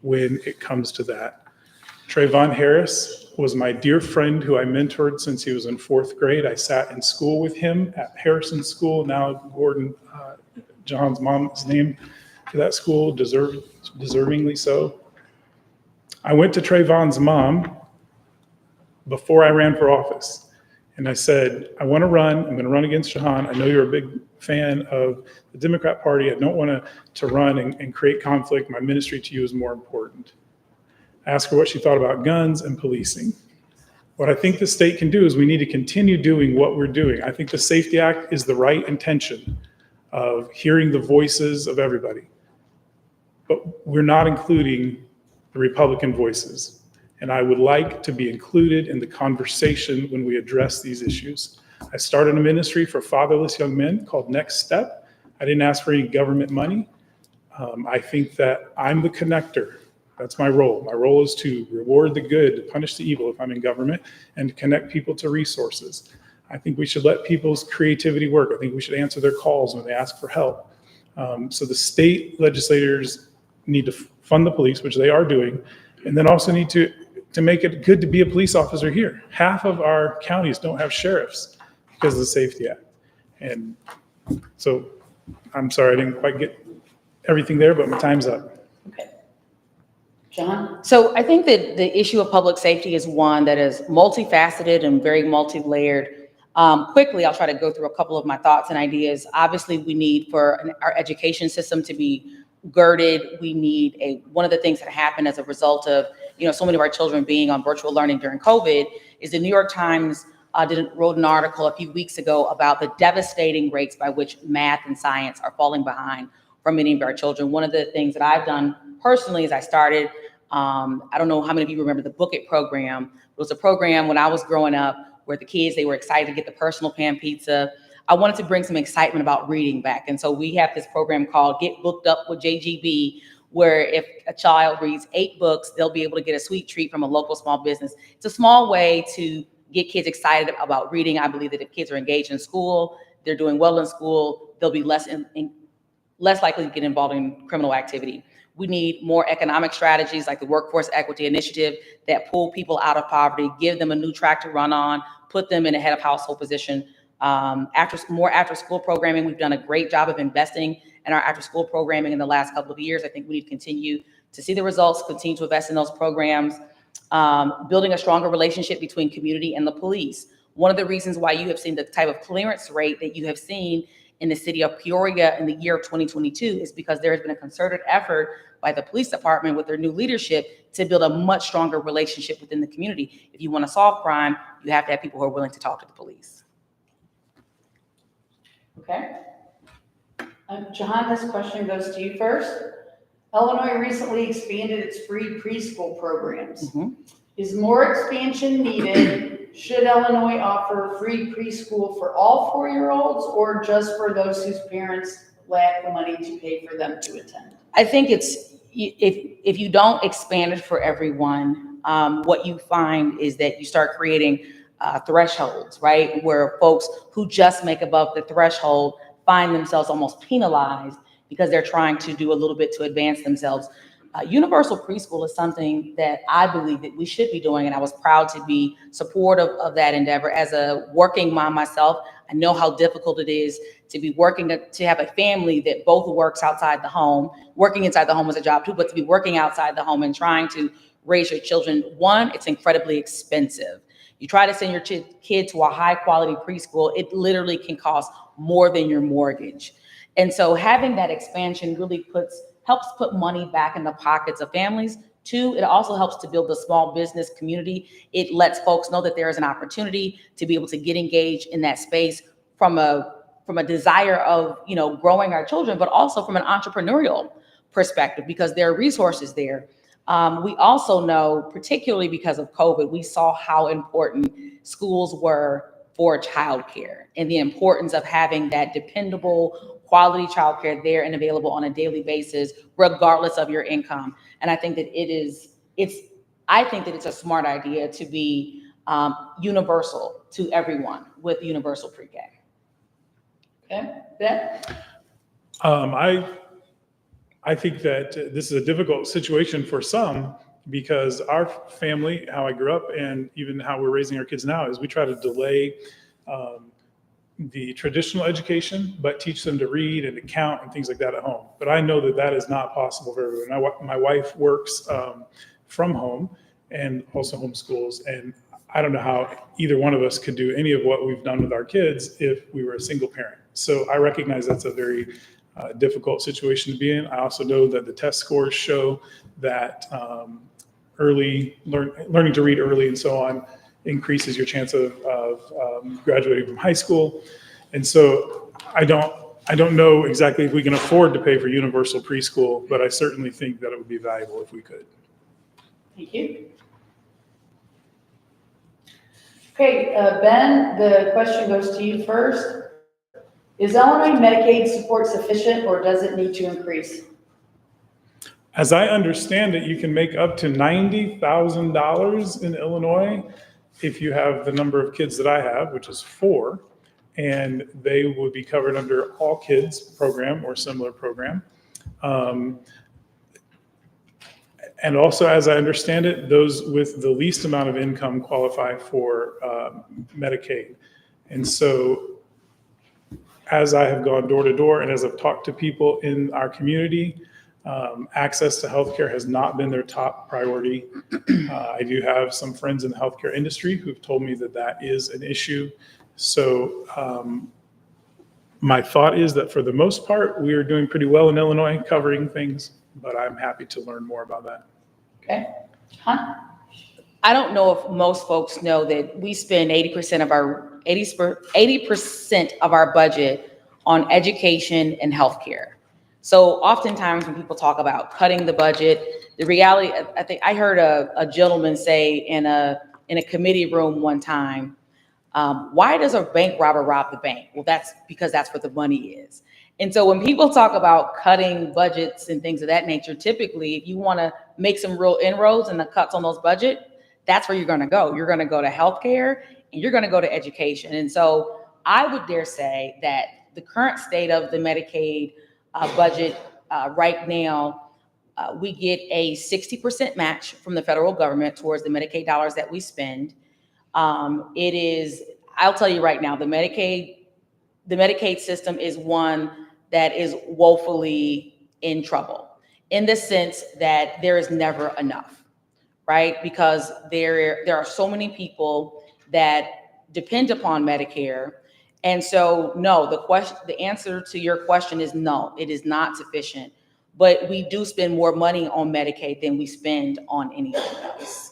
when it comes to that. Trayvon Harris was my dear friend who I mentored since he was in 4th grade. I sat in school with him at Harrison School, now Gordon, Jehan's mom's name for that school, deservingly so. I went to Trayvon's mom before I ran for office. And I said, I want to run. I'm going to run against Jehan. I know you're a big fan of the Democrat Party. I don't want to run and create conflict. My ministry to you is more important. I asked her what she thought about guns and policing. What I think the state can do is we need to continue doing what we're doing. I think the Safety Act is the right intention of hearing the voices of everybody. But we're not including the Republican voices. And I would like to be included in the conversation when we address these issues. I started a ministry for fatherless young men called Next Step. I didn't ask for any government money. I think that I'm the connector. That's my role. My role is to reward the good, to punish the evil if I'm in government, and to connect people to resources. I think we should let people's creativity work. I think we should answer their calls when they ask for help. So the state legislators need to fund the police, which they are doing, and then also need to make it good to be a police officer here. Half of our counties don't have sheriffs because of the Safety Act. And so I'm sorry, I didn't quite get everything there, but my time's up. Okay. Jehan? So I think that the issue of public safety is one that is multifaceted and very multi-layered. Quickly, I'll try to go through a couple of my thoughts and ideas. Obviously, we need for our education system to be girded. We need one of the things that happened as a result of so many of our children being on virtual learning during COVID is the New York Times wrote an article a few weeks ago about the devastating rates by which math and science are falling behind for many of our children. One of the things that I've done personally is I started, I don't know how many of you remember the Book It program. It was a program when I was growing up where the kids, they were excited to get the personal pan pizza. I wanted to bring some excitement about reading back. And so we have this program called Get Booked Up with JGB, where if a child reads 8 books, they'll be able to get a sweet treat from a local small business. It's a small way to get kids excited about reading. I believe that if kids are engaged in school, they're doing well in school, they'll be less likely to get involved in criminal activity. We need more economic strategies like the Workforce Equity Initiative that pull people out of poverty, give them a new track to run on, put them in a head of household position. More after school programming. We've done a great job of investing in our after school programming in the last couple of years. I think we need to continue to see the results, continue to invest in those programs, building a stronger relationship between community and the police. One of the reasons why you have seen the type of clearance rate that you have seen in the city of Peoria in the year of 2022 is because there has been a concerted effort by the police department with their new leadership to build a much stronger relationship within the community. If you want to solve crime, you have to have people who are willing to talk to the police. Okay. Jehan, this question goes to you first. Illinois recently expanded its free preschool programs. Mm-hmm. Is more expansion needed? Should Illinois offer free preschool for all 4-year-olds or just for those whose parents lack the money to pay for them to attend? I think it's, if you don't expand it for everyone, what you find is that you start creating thresholds, right? Where folks who just make above the threshold find themselves almost penalized because they're trying to do a little bit to advance themselves. Universal preschool is something that I believe that we should be doing, and I was proud to be supportive of that endeavor. As a working mom myself, I know how difficult it is to be working, to have a family that both works outside the home. Working inside the home is a job too, but to be working outside the home and trying to raise your children. One, it's incredibly expensive. You try to send your kid to a high quality preschool, it literally can cost more than your mortgage. And so having that expansion really helps put money back in the pockets of families. Two, it also helps to build the small business community. It lets folks know that there is an opportunity to be able to get engaged in that space from a desire of, growing our children, but also from an entrepreneurial perspective, because there are resources there. We also know, particularly because of COVID, we saw how important schools were for childcare and the importance of having that dependable, quality childcare there and available on a daily basis, regardless of your income. And I think that it's a smart idea to be universal to everyone with universal pre-K. Okay, Ben? I think that this is a difficult situation for some because our family, how I grew up, and even how we're raising our kids now, is we try to delay the traditional education, but teach them to read and to count and things like that at home. But I know that that is not possible for everyone. My wife works from home and also homeschools, and I don't know how either one of us could do any of what we've done with our kids if we were a single parent. So I recognize that's a very difficult situation to be in. I also know that the test scores show that learning to read early and so on increases your chance of graduating from high school. And so I don't know exactly if we can afford to pay for universal preschool, but I certainly think that it would be valuable if we could. Thank you. Okay, Ben, the question goes to you first. Is Illinois Medicaid support sufficient, or does it need to increase? As I understand it, you can make up to $90,000 in Illinois if you have the number of kids that I have, which is 4, and they would be covered under All Kids program or similar program. And also, as I understand it, those with the least amount of income qualify for Medicaid. And so as I have gone door to door and as I've talked to people in our community, access to healthcare has not been their top priority. I do have some friends in the healthcare industry who've told me that that is an issue. So my thought is that for the most part, we are doing pretty well in Illinois covering things, but I'm happy to learn more about that. Okay. Jehan? I don't know if most folks know that we spend 80% of our budget on education and healthcare. So oftentimes when people talk about cutting the budget, the reality, I think I heard a gentleman say in a committee room one time, why does a bank robber rob the bank? Well, that's because that's where the money is. And so when people talk about cutting budgets and things of that nature, typically, if you want to make some real inroads and the cuts on those budgets, that's where you're going to go. You're going to go to healthcare and you're going to go to education. And so I would dare say that the current state of the Medicaid budget right now, we get a 60% match from the federal government towards the Medicaid dollars that we spend. I'll tell you right now, the Medicaid system is one that is woefully in trouble in the sense that there is never enough, right? Because there are so many people that depend upon Medicare. And so, no, the answer to your question is no, it is not sufficient. But we do spend more money on Medicaid than we spend on anything else.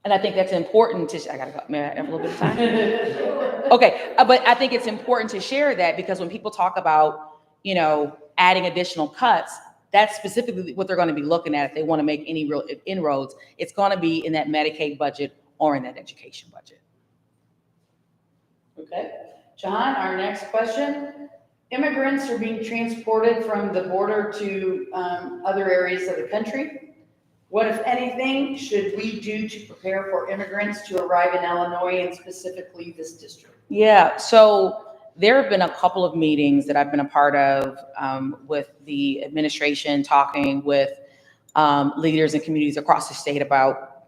And I think that's important I gotta go, may I have a little bit of time? Okay, but I think it's important to share that because when people talk about, adding additional cuts, that's specifically what they're gonna be looking at if they wanna make any real inroads. It's gonna be in that Medicaid budget or in that education budget. Okay. Jehan, our next question. Immigrants are being transported from the border to other areas of the country. What, if anything, should we do to prepare for immigrants to arrive in Illinois and specifically this district? Yeah, so there have been a couple of meetings that I've been a part of with the administration, talking with leaders and communities across the state about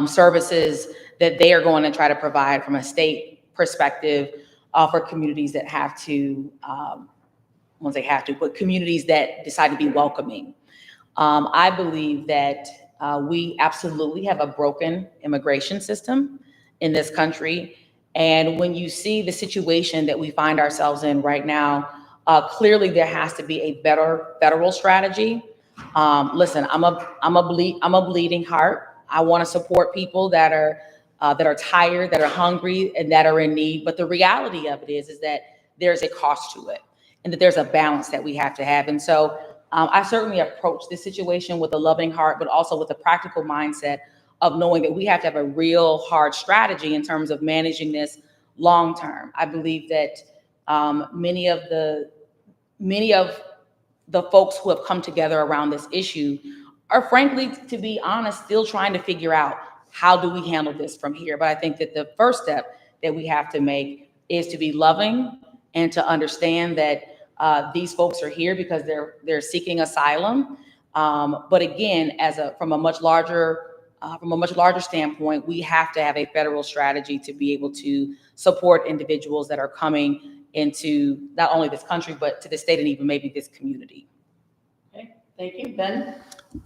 services that they are going to try to provide from a state perspective for communities that have to won't say have to, but communities that decide to be welcoming. I believe that we absolutely have a broken immigration system in this country. And when you see the situation that we find ourselves in right now, clearly there has to be a better federal strategy. Listen, I'm a bleeding heart. I want to support people that are tired, that are hungry, and that are in need. But the reality of it is that there's a cost to it, and that there's a balance that we have to have. And so I certainly approach this situation with a loving heart, but also with a practical mindset of knowing that we have to have a real hard strategy in terms of managing this long term. I believe that many of the folks who have come together around this issue are, frankly, to be honest, still trying to figure out how do we handle this from here. But I think that the first step that we have to make is to be loving and to understand that these folks are here because they're seeking asylum. But again, from a much larger standpoint, we have to have a federal strategy to be able to support individuals that are coming into not only this country, but to the state and even maybe this community. Okay, thank you. Ben?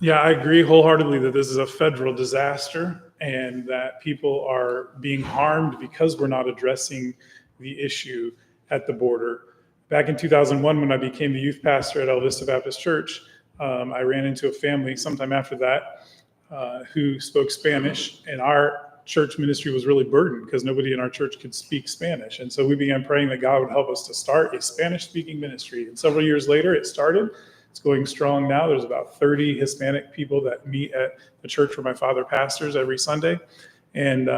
Yeah, I agree wholeheartedly that this is a federal disaster and that people are being harmed because we're not addressing the issue at the border. Back in 2001, when I became the youth pastor at El Vista Baptist Church, I ran into a family sometime after that who spoke Spanish, and our church ministry was really burdened because nobody in our church could speak Spanish. And so we began praying that God would help us to start a Spanish-speaking ministry. And several years later, it started. It's going strong now. There's about 30 Hispanic people that meet at the church where my father pastors every Sunday. And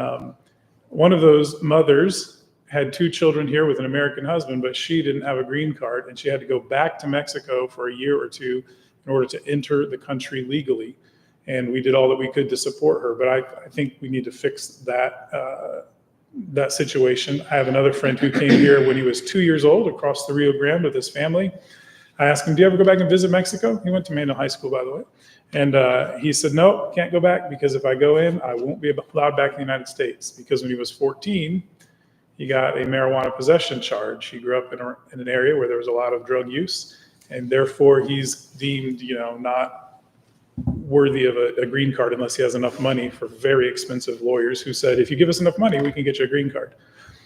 one of those mothers had 2 children here with an American husband, but she didn't have a green card, and she had to go back to Mexico for a year or two in order to enter the country legally. And we did all that we could to support her. But I think we need to fix that situation. I have another friend who came here when he was 2 years old across the Rio Grande with his family. I asked him, do you ever go back and visit Mexico? He went to Manual High School, by the way. And he said, no, can't go back because if I go in, I won't be allowed back in the United States. Because when he was 14, he got a marijuana possession charge. He grew up in an area where there was a lot of drug use, and therefore he's deemed, not worthy of a green card unless he has enough money for very expensive lawyers who said, if you give us enough money, we can get you a green card.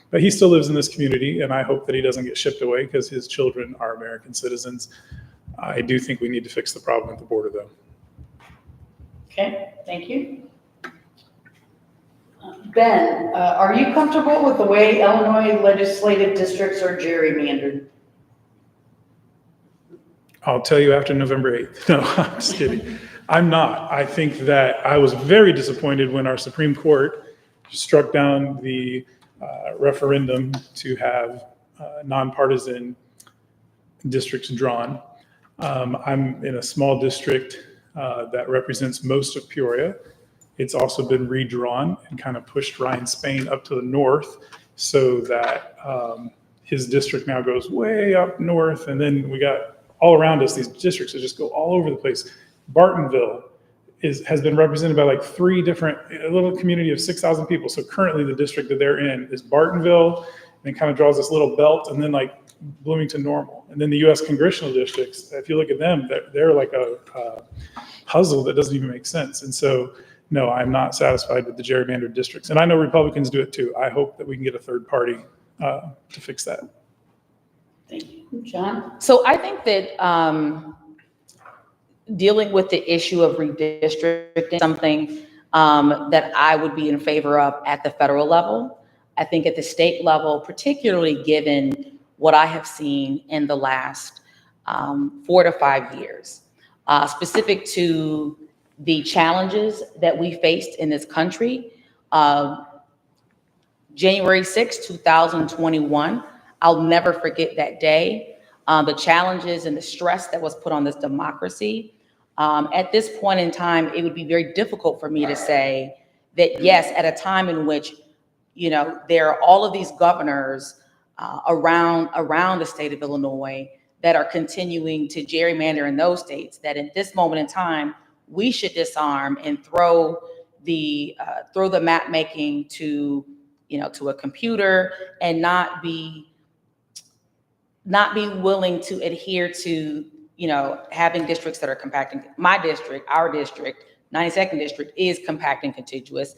But he still lives in this community, and I hope that he doesn't get shipped away because his children are American citizens. I do think we need to fix the problem at the border, though. Okay, thank you. Ben, are you comfortable with the way Illinois legislative districts are gerrymandered? I'll tell you after November 8th. No, I'm just kidding. I'm not. I think that I was very disappointed when our Supreme Court struck down the referendum to have nonpartisan districts drawn. I'm in a small district that represents most of Peoria. It's also been redrawn and kind of pushed Ryan Spain up to the north so that his district now goes way up north. And then we got all around us, these districts that just go all over the place. Bartonville has been represented by like 3 different, a little community of 6,000 people. So currently the district that they're in is Bartonville, and it kind of draws this little belt, and then like Bloomington Normal. And then the U.S. congressional districts, if you look at them, they're like a puzzle that doesn't even make sense. And so, no, I'm not satisfied with the gerrymandered districts. And I know Republicans do it too. I hope that we can get a third party to fix that. Thank you. John? So I think that dealing with the issue of redistricting is something that I would be in favor of at the federal level. I think at the state level, particularly given what I have seen in the last 4 to 5 years, specific to the challenges that we faced in this country. January 6, 2021, I'll never forget that day. The challenges and the stress that was put on this democracy. At this point in time, it would be very difficult for me to say that, yes, at a time in which, there are all of these governors around the state of Illinois that are continuing to gerrymander in those states, that at this moment in time, we should disarm and throw the map making to a computer and not be not be willing to adhere to, having districts that are compacting. My district, our district, 92nd district is compact and contiguous.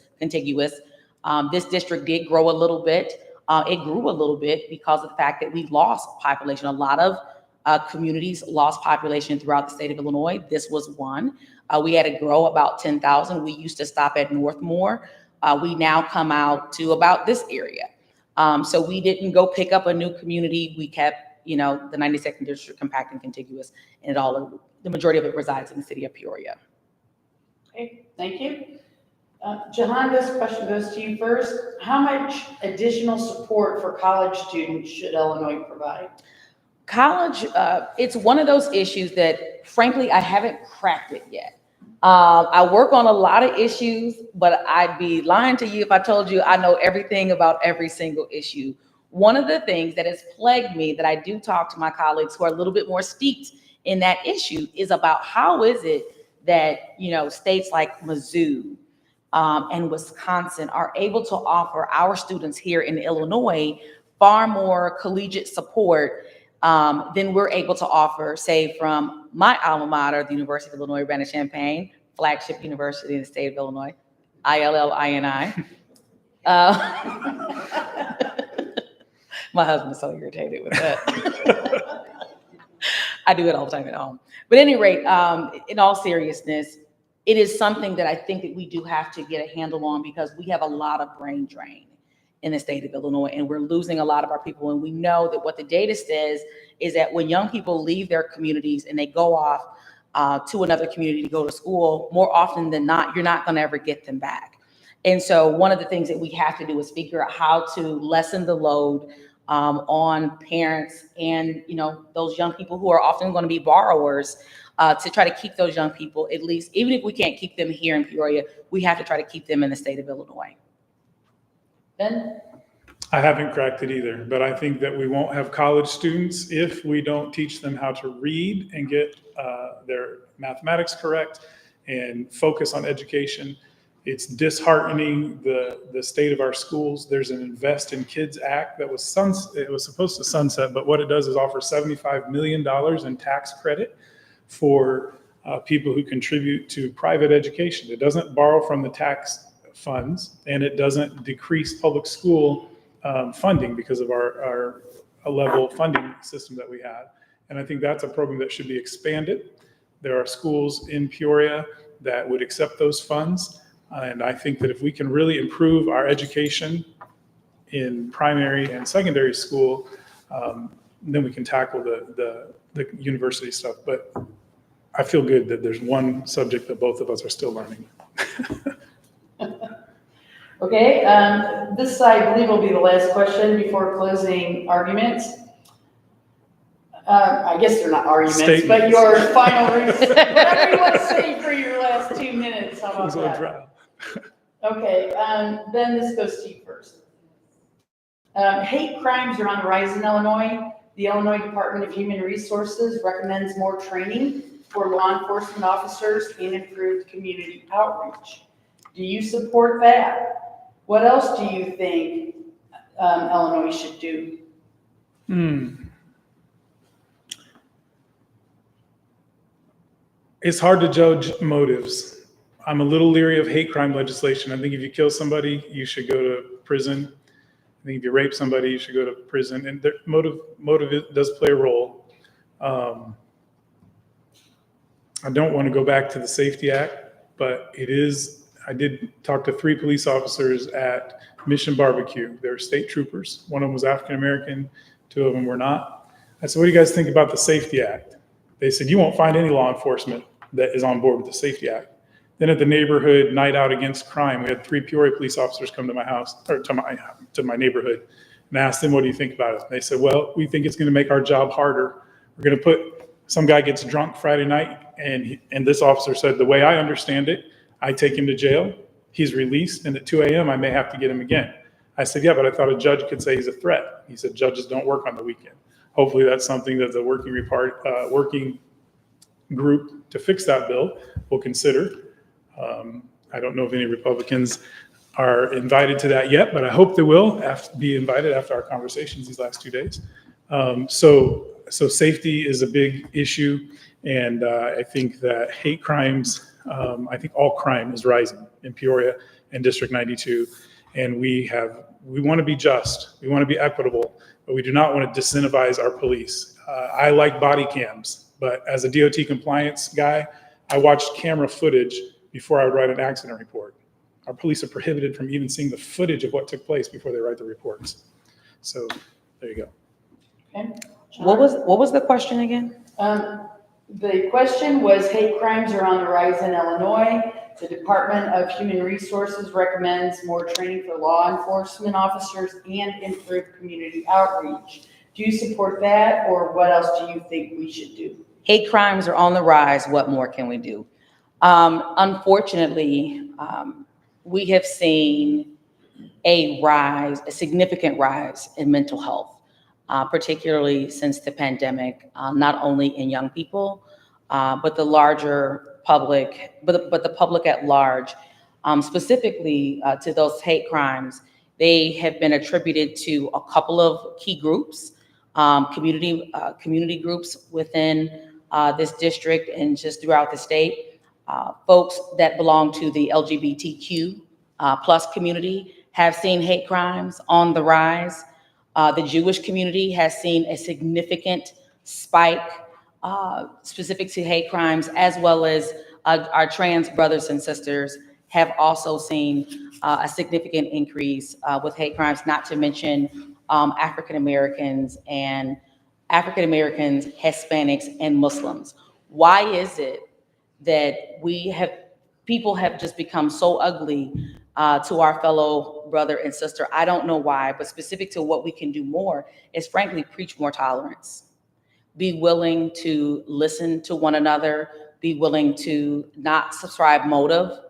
This district did grow a little bit. It grew a little bit because of the fact that we lost population. A lot of communities lost population throughout the state of Illinois. This was one. We had to grow about 10,000. We used to stop at Northmore. We now come out to about this area. So we didn't go pick up a new community. We kept, the 92nd district compact and contiguous, and the majority of it resides in the city of Peoria. Okay, thank you. Jehan, this question goes to you first. How much additional support for college students should Illinois provide? College, it's one of those issues that, frankly, I haven't cracked it yet. I work on a lot of issues, but I'd be lying to you if I told you I know everything about every single issue. One of the things that has plagued me that I do talk to my colleagues who are a little bit more steeped in that issue is about how is it that, states like Mizzou and Wisconsin are able to offer our students here in Illinois far more collegiate support than we're able to offer, say, from my alma mater, the University of Illinois Urbana-Champaign, flagship university in the state of Illinois, ILLINI. My husband's so irritated with that. I do it all the time at home. But at any rate, in all seriousness, it is something that I think that we do have to get a handle on, because we have a lot of brain drain in the state of Illinois, and we're losing a lot of our people. And we know that what the data says is that when young people leave their communities and they go off to another community to go to school, more often than not, you're not going to ever get them back. And so one of the things that we have to do is figure out how to lessen the load on parents and, those young people who are often going to be borrowers, to try to keep those young people, at least, even if we can't keep them here in Peoria, we have to try to keep them in the state of Illinois. Ben? I haven't cracked it either, but I think that we won't have college students if we don't teach them how to read and get their mathematics correct and focus on education. It's disheartening, the state of our schools. There's an Invest in Kids Act that was supposed to sunset, but what it does is offer $75 million in tax credit for people who contribute to private education. It doesn't borrow from the tax funds, and it doesn't decrease public school funding because of our level funding system that we have. And I think that's a program that should be expanded. There are schools in Peoria that would accept those funds. And I think that if we can really improve our education in primary and secondary school, then we can tackle the university stuff. But I feel good that there's one subject that both of us are still learning. Okay, this I believe will be the last question before closing arguments. I guess they're not arguments, Statements. but your final, whatever you want to say for your last 2 minutes. How about that? Okay, then this goes to you first. Hate crimes are on the rise in Illinois. The Illinois Department of Human Resources recommends more training for law enforcement officers and improved community outreach. Do you support that? What else do you think Illinois should do? It's hard to judge motives. I'm a little leery of hate crime legislation. I think if you kill somebody, you should go to prison. I think if you rape somebody, you should go to prison. And motive does play a role. I don't want to go back to the Safety Act, but it is. I did talk to 3 police officers at Mission Barbecue. They were state troopers. One of them was African American, 2 of them were not. I said, "What do you guys think about the Safety Act?" They said, "You won't find any law enforcement that is on board with the Safety Act." Then at the neighborhood night out against crime, we had 3 Peoria police officers come to my house, or to my neighborhood, and I asked them, "What do you think about it?" And they said, "Well, we think it's going to make our job harder. We're going to put some guy gets drunk Friday night," and this officer said, "The way I understand it, I take him to jail, he's released, and at 2 a.m. I may have to get him again." I said, "Yeah, but I thought a judge could say he's a threat." He said, "Judges don't work on the weekend." Hopefully that's something that the working group to fix that bill will consider. I don't know if any Republicans are invited to that yet, but I hope they will be invited after our conversations these last 2 days. So safety is a big issue, and I think that hate crimes, I think all crime is rising in Peoria and District 92, and we want to be just, we want to be equitable, but we do not want to disincentivize our police. I like body cams, but as a DOT compliance guy, I watched camera footage before I would write an accident report. Our police are prohibited from even seeing the footage of what took place before they write the reports. So there you go. Okay. What was the question again? The question was, hate crimes are on the rise in Illinois. The Department of Human Resources recommends more training for law enforcement officers and improved community outreach. Do you support that, or what else do you think we should do? Hate crimes are on the rise. What more can we do? Unfortunately, we have seen a significant rise in mental health, particularly since the pandemic, not only in young people, but the larger public, but the public at large, specifically to those hate crimes. They have been attributed to a couple of key groups, community groups within this district and just throughout the state. Folks that belong to the LGBTQ plus community have seen hate crimes on the rise. The Jewish community has seen a significant spike specific to hate crimes, as well as our trans brothers and sisters have also seen a significant increase with hate crimes, not to mention African Americans, Hispanics, and Muslims. Why is it that people have just become so ugly to our fellow brother and sister? I don't know why, but specific to what we can do more is frankly preach more tolerance. Be willing to listen to one another, be willing to not subscribe motive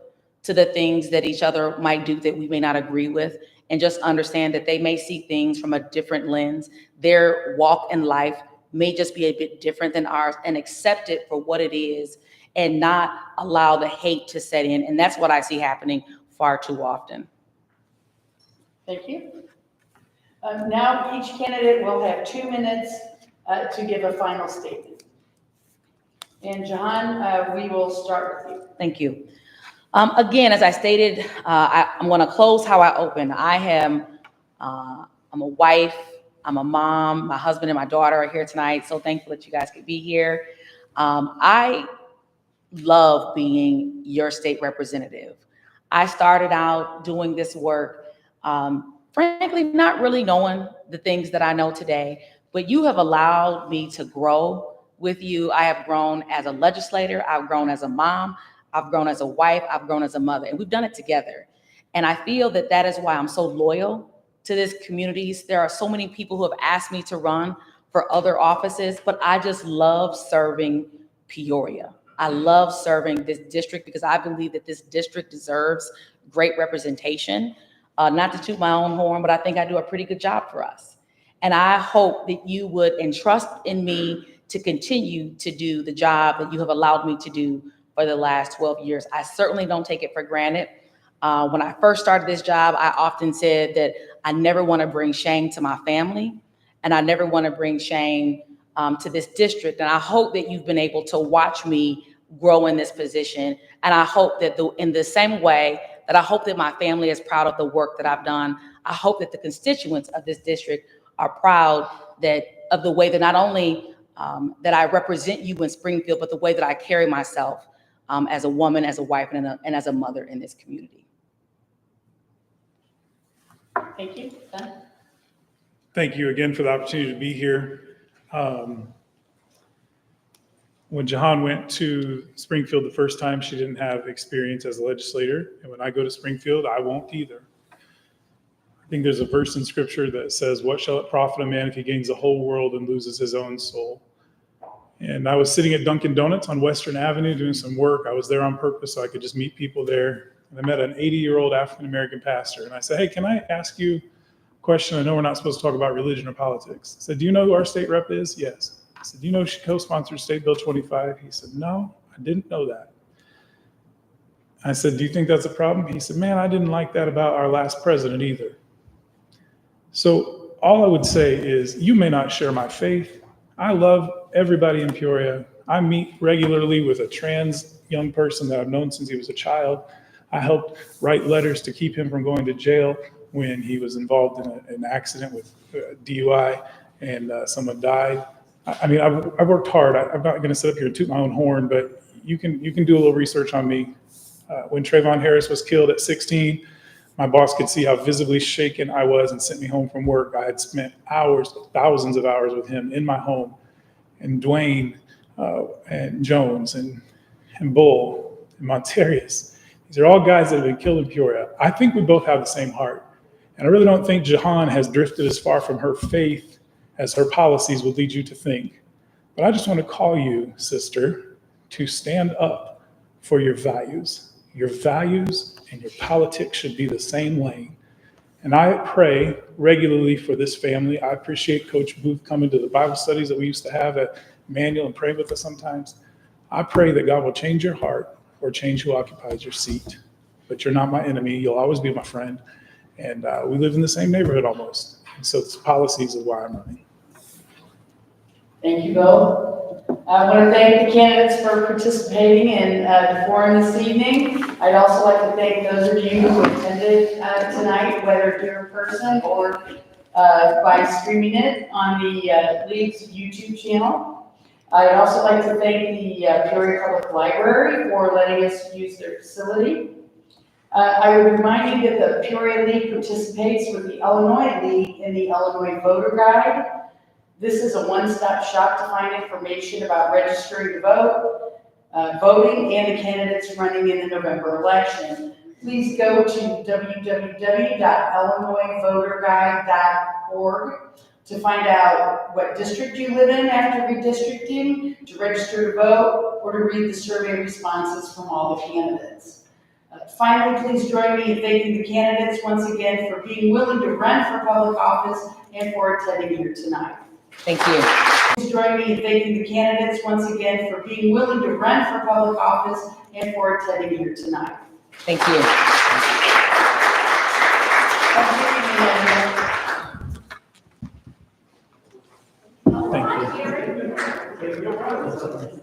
to the things that each other might do that we may not agree with, and just understand that they may see things from a different lens. Their walk in life may just be a bit different than ours, and accept it for what it is and not allow the hate to set in. And that's what I see happening far too often. Thank you. Now each candidate will have 2 minutes to give a final statement. And Jehan, we will start with you. Thank you. Again, as I stated, I'm going to close how I opened. I'm a wife, I'm a mom, my husband and my daughter are here tonight, so thankful that you guys could be here. I love being your state representative. I started out doing this work, frankly, not really knowing the things that I know today, but you have allowed me to grow with you. I have grown as a legislator, I've grown as a mom, I've grown as a wife, I've grown as a mother, and we've done it together. And I feel that that is why I'm so loyal to this community. There are so many people who have asked me to run for other offices, but I just love serving Peoria. I love serving this district because I believe that this district deserves great representation. Not to toot my own horn, but I think I do a pretty good job for us. And I hope that you would entrust in me to continue to do the job that you have allowed me to do for the last 12 years. I certainly don't take it for granted. When I first started this job, I often said that I never want to bring shame to my family, and I never want to bring shame to this district. And I hope that you've been able to watch me grow in this position. And I hope that in the same way that I hope that my family is proud of the work that I've done, I hope that the constituents of this district are proud of the way that not only that I represent you in Springfield, but the way that I carry myself as a woman, as a wife, and as a mother in this community. Thank you. Ben? Thank you again for the opportunity to be here. When Jehan went to Springfield the first time, she didn't have experience as a legislator. And when I go to Springfield, I won't either. I think there's a verse in scripture that says, "What shall it profit a man if he gains the whole world and loses his own soul?" And I was sitting at Dunkin' Donuts on Western Avenue doing some work. I was there on purpose so I could just meet people there. And I met an 80-year-old African-American pastor. And I said, "Hey, can I ask you a question? I know we're not supposed to talk about religion or politics." I said, "Do you know who our state rep is?" "Yes." I said, "Do you know she co-sponsored State Bill 25? He said, "No, I didn't know that." I said, "Do you think that's a problem?" He said, "Man, I didn't like that about our last president either." So all I would say is you may not share my faith. I love everybody in Peoria. I meet regularly with a trans young person that I've known since he was a child. I helped write letters to keep him from going to jail when he was involved in an accident with DUI and someone died. I mean, I've worked hard. I'm not going to sit up here and toot my own horn, but you can do a little research on me. When Trayvon Harris was killed at 16, my boss could see how visibly shaken I was and sent me home from work. I had spent hours, thousands of hours with him in my home, and Dwayne and Jones and Bull and Montarius. These are all guys that have been killed in Peoria. I think we both have the same heart. And I really don't think Jehan has drifted as far from her faith as her policies would lead you to think. But I just want to call you, sister, to stand up for your values. Your values and your politics should be the same lane. And I pray regularly for this family. I appreciate Coach Booth coming to the Bible studies that we used to have at Manual and pray with us sometimes. I pray that God will change your heart or change who occupies your seat. But you're not my enemy. You'll always be my friend. And we live in the same neighborhood almost. And so it's policies is why I'm running. Thank you both. I want to thank the candidates for participating in the forum this evening. I'd also like to thank those of you who attended tonight, whether here in person or by streaming it on the League's YouTube channel. I'd also like to thank the Peoria Public Library for letting us use their facility. I would remind you that the Peoria League participates with the Illinois League in the Illinois Voter Guide. This is a one-stop shop to find information about registering to vote, voting, and the candidates running in the November election. Please go to www.illinoisvoterguide.org to find out what district you live in after redistricting, to register to vote, or to read the survey responses from all the candidates. Finally, please join me in thanking the candidates once again for being willing to run for public office and for attending here tonight. Thank you. Please join me in thanking the candidates once again for being willing to run for public office and for attending here tonight. Thank you. Thank you.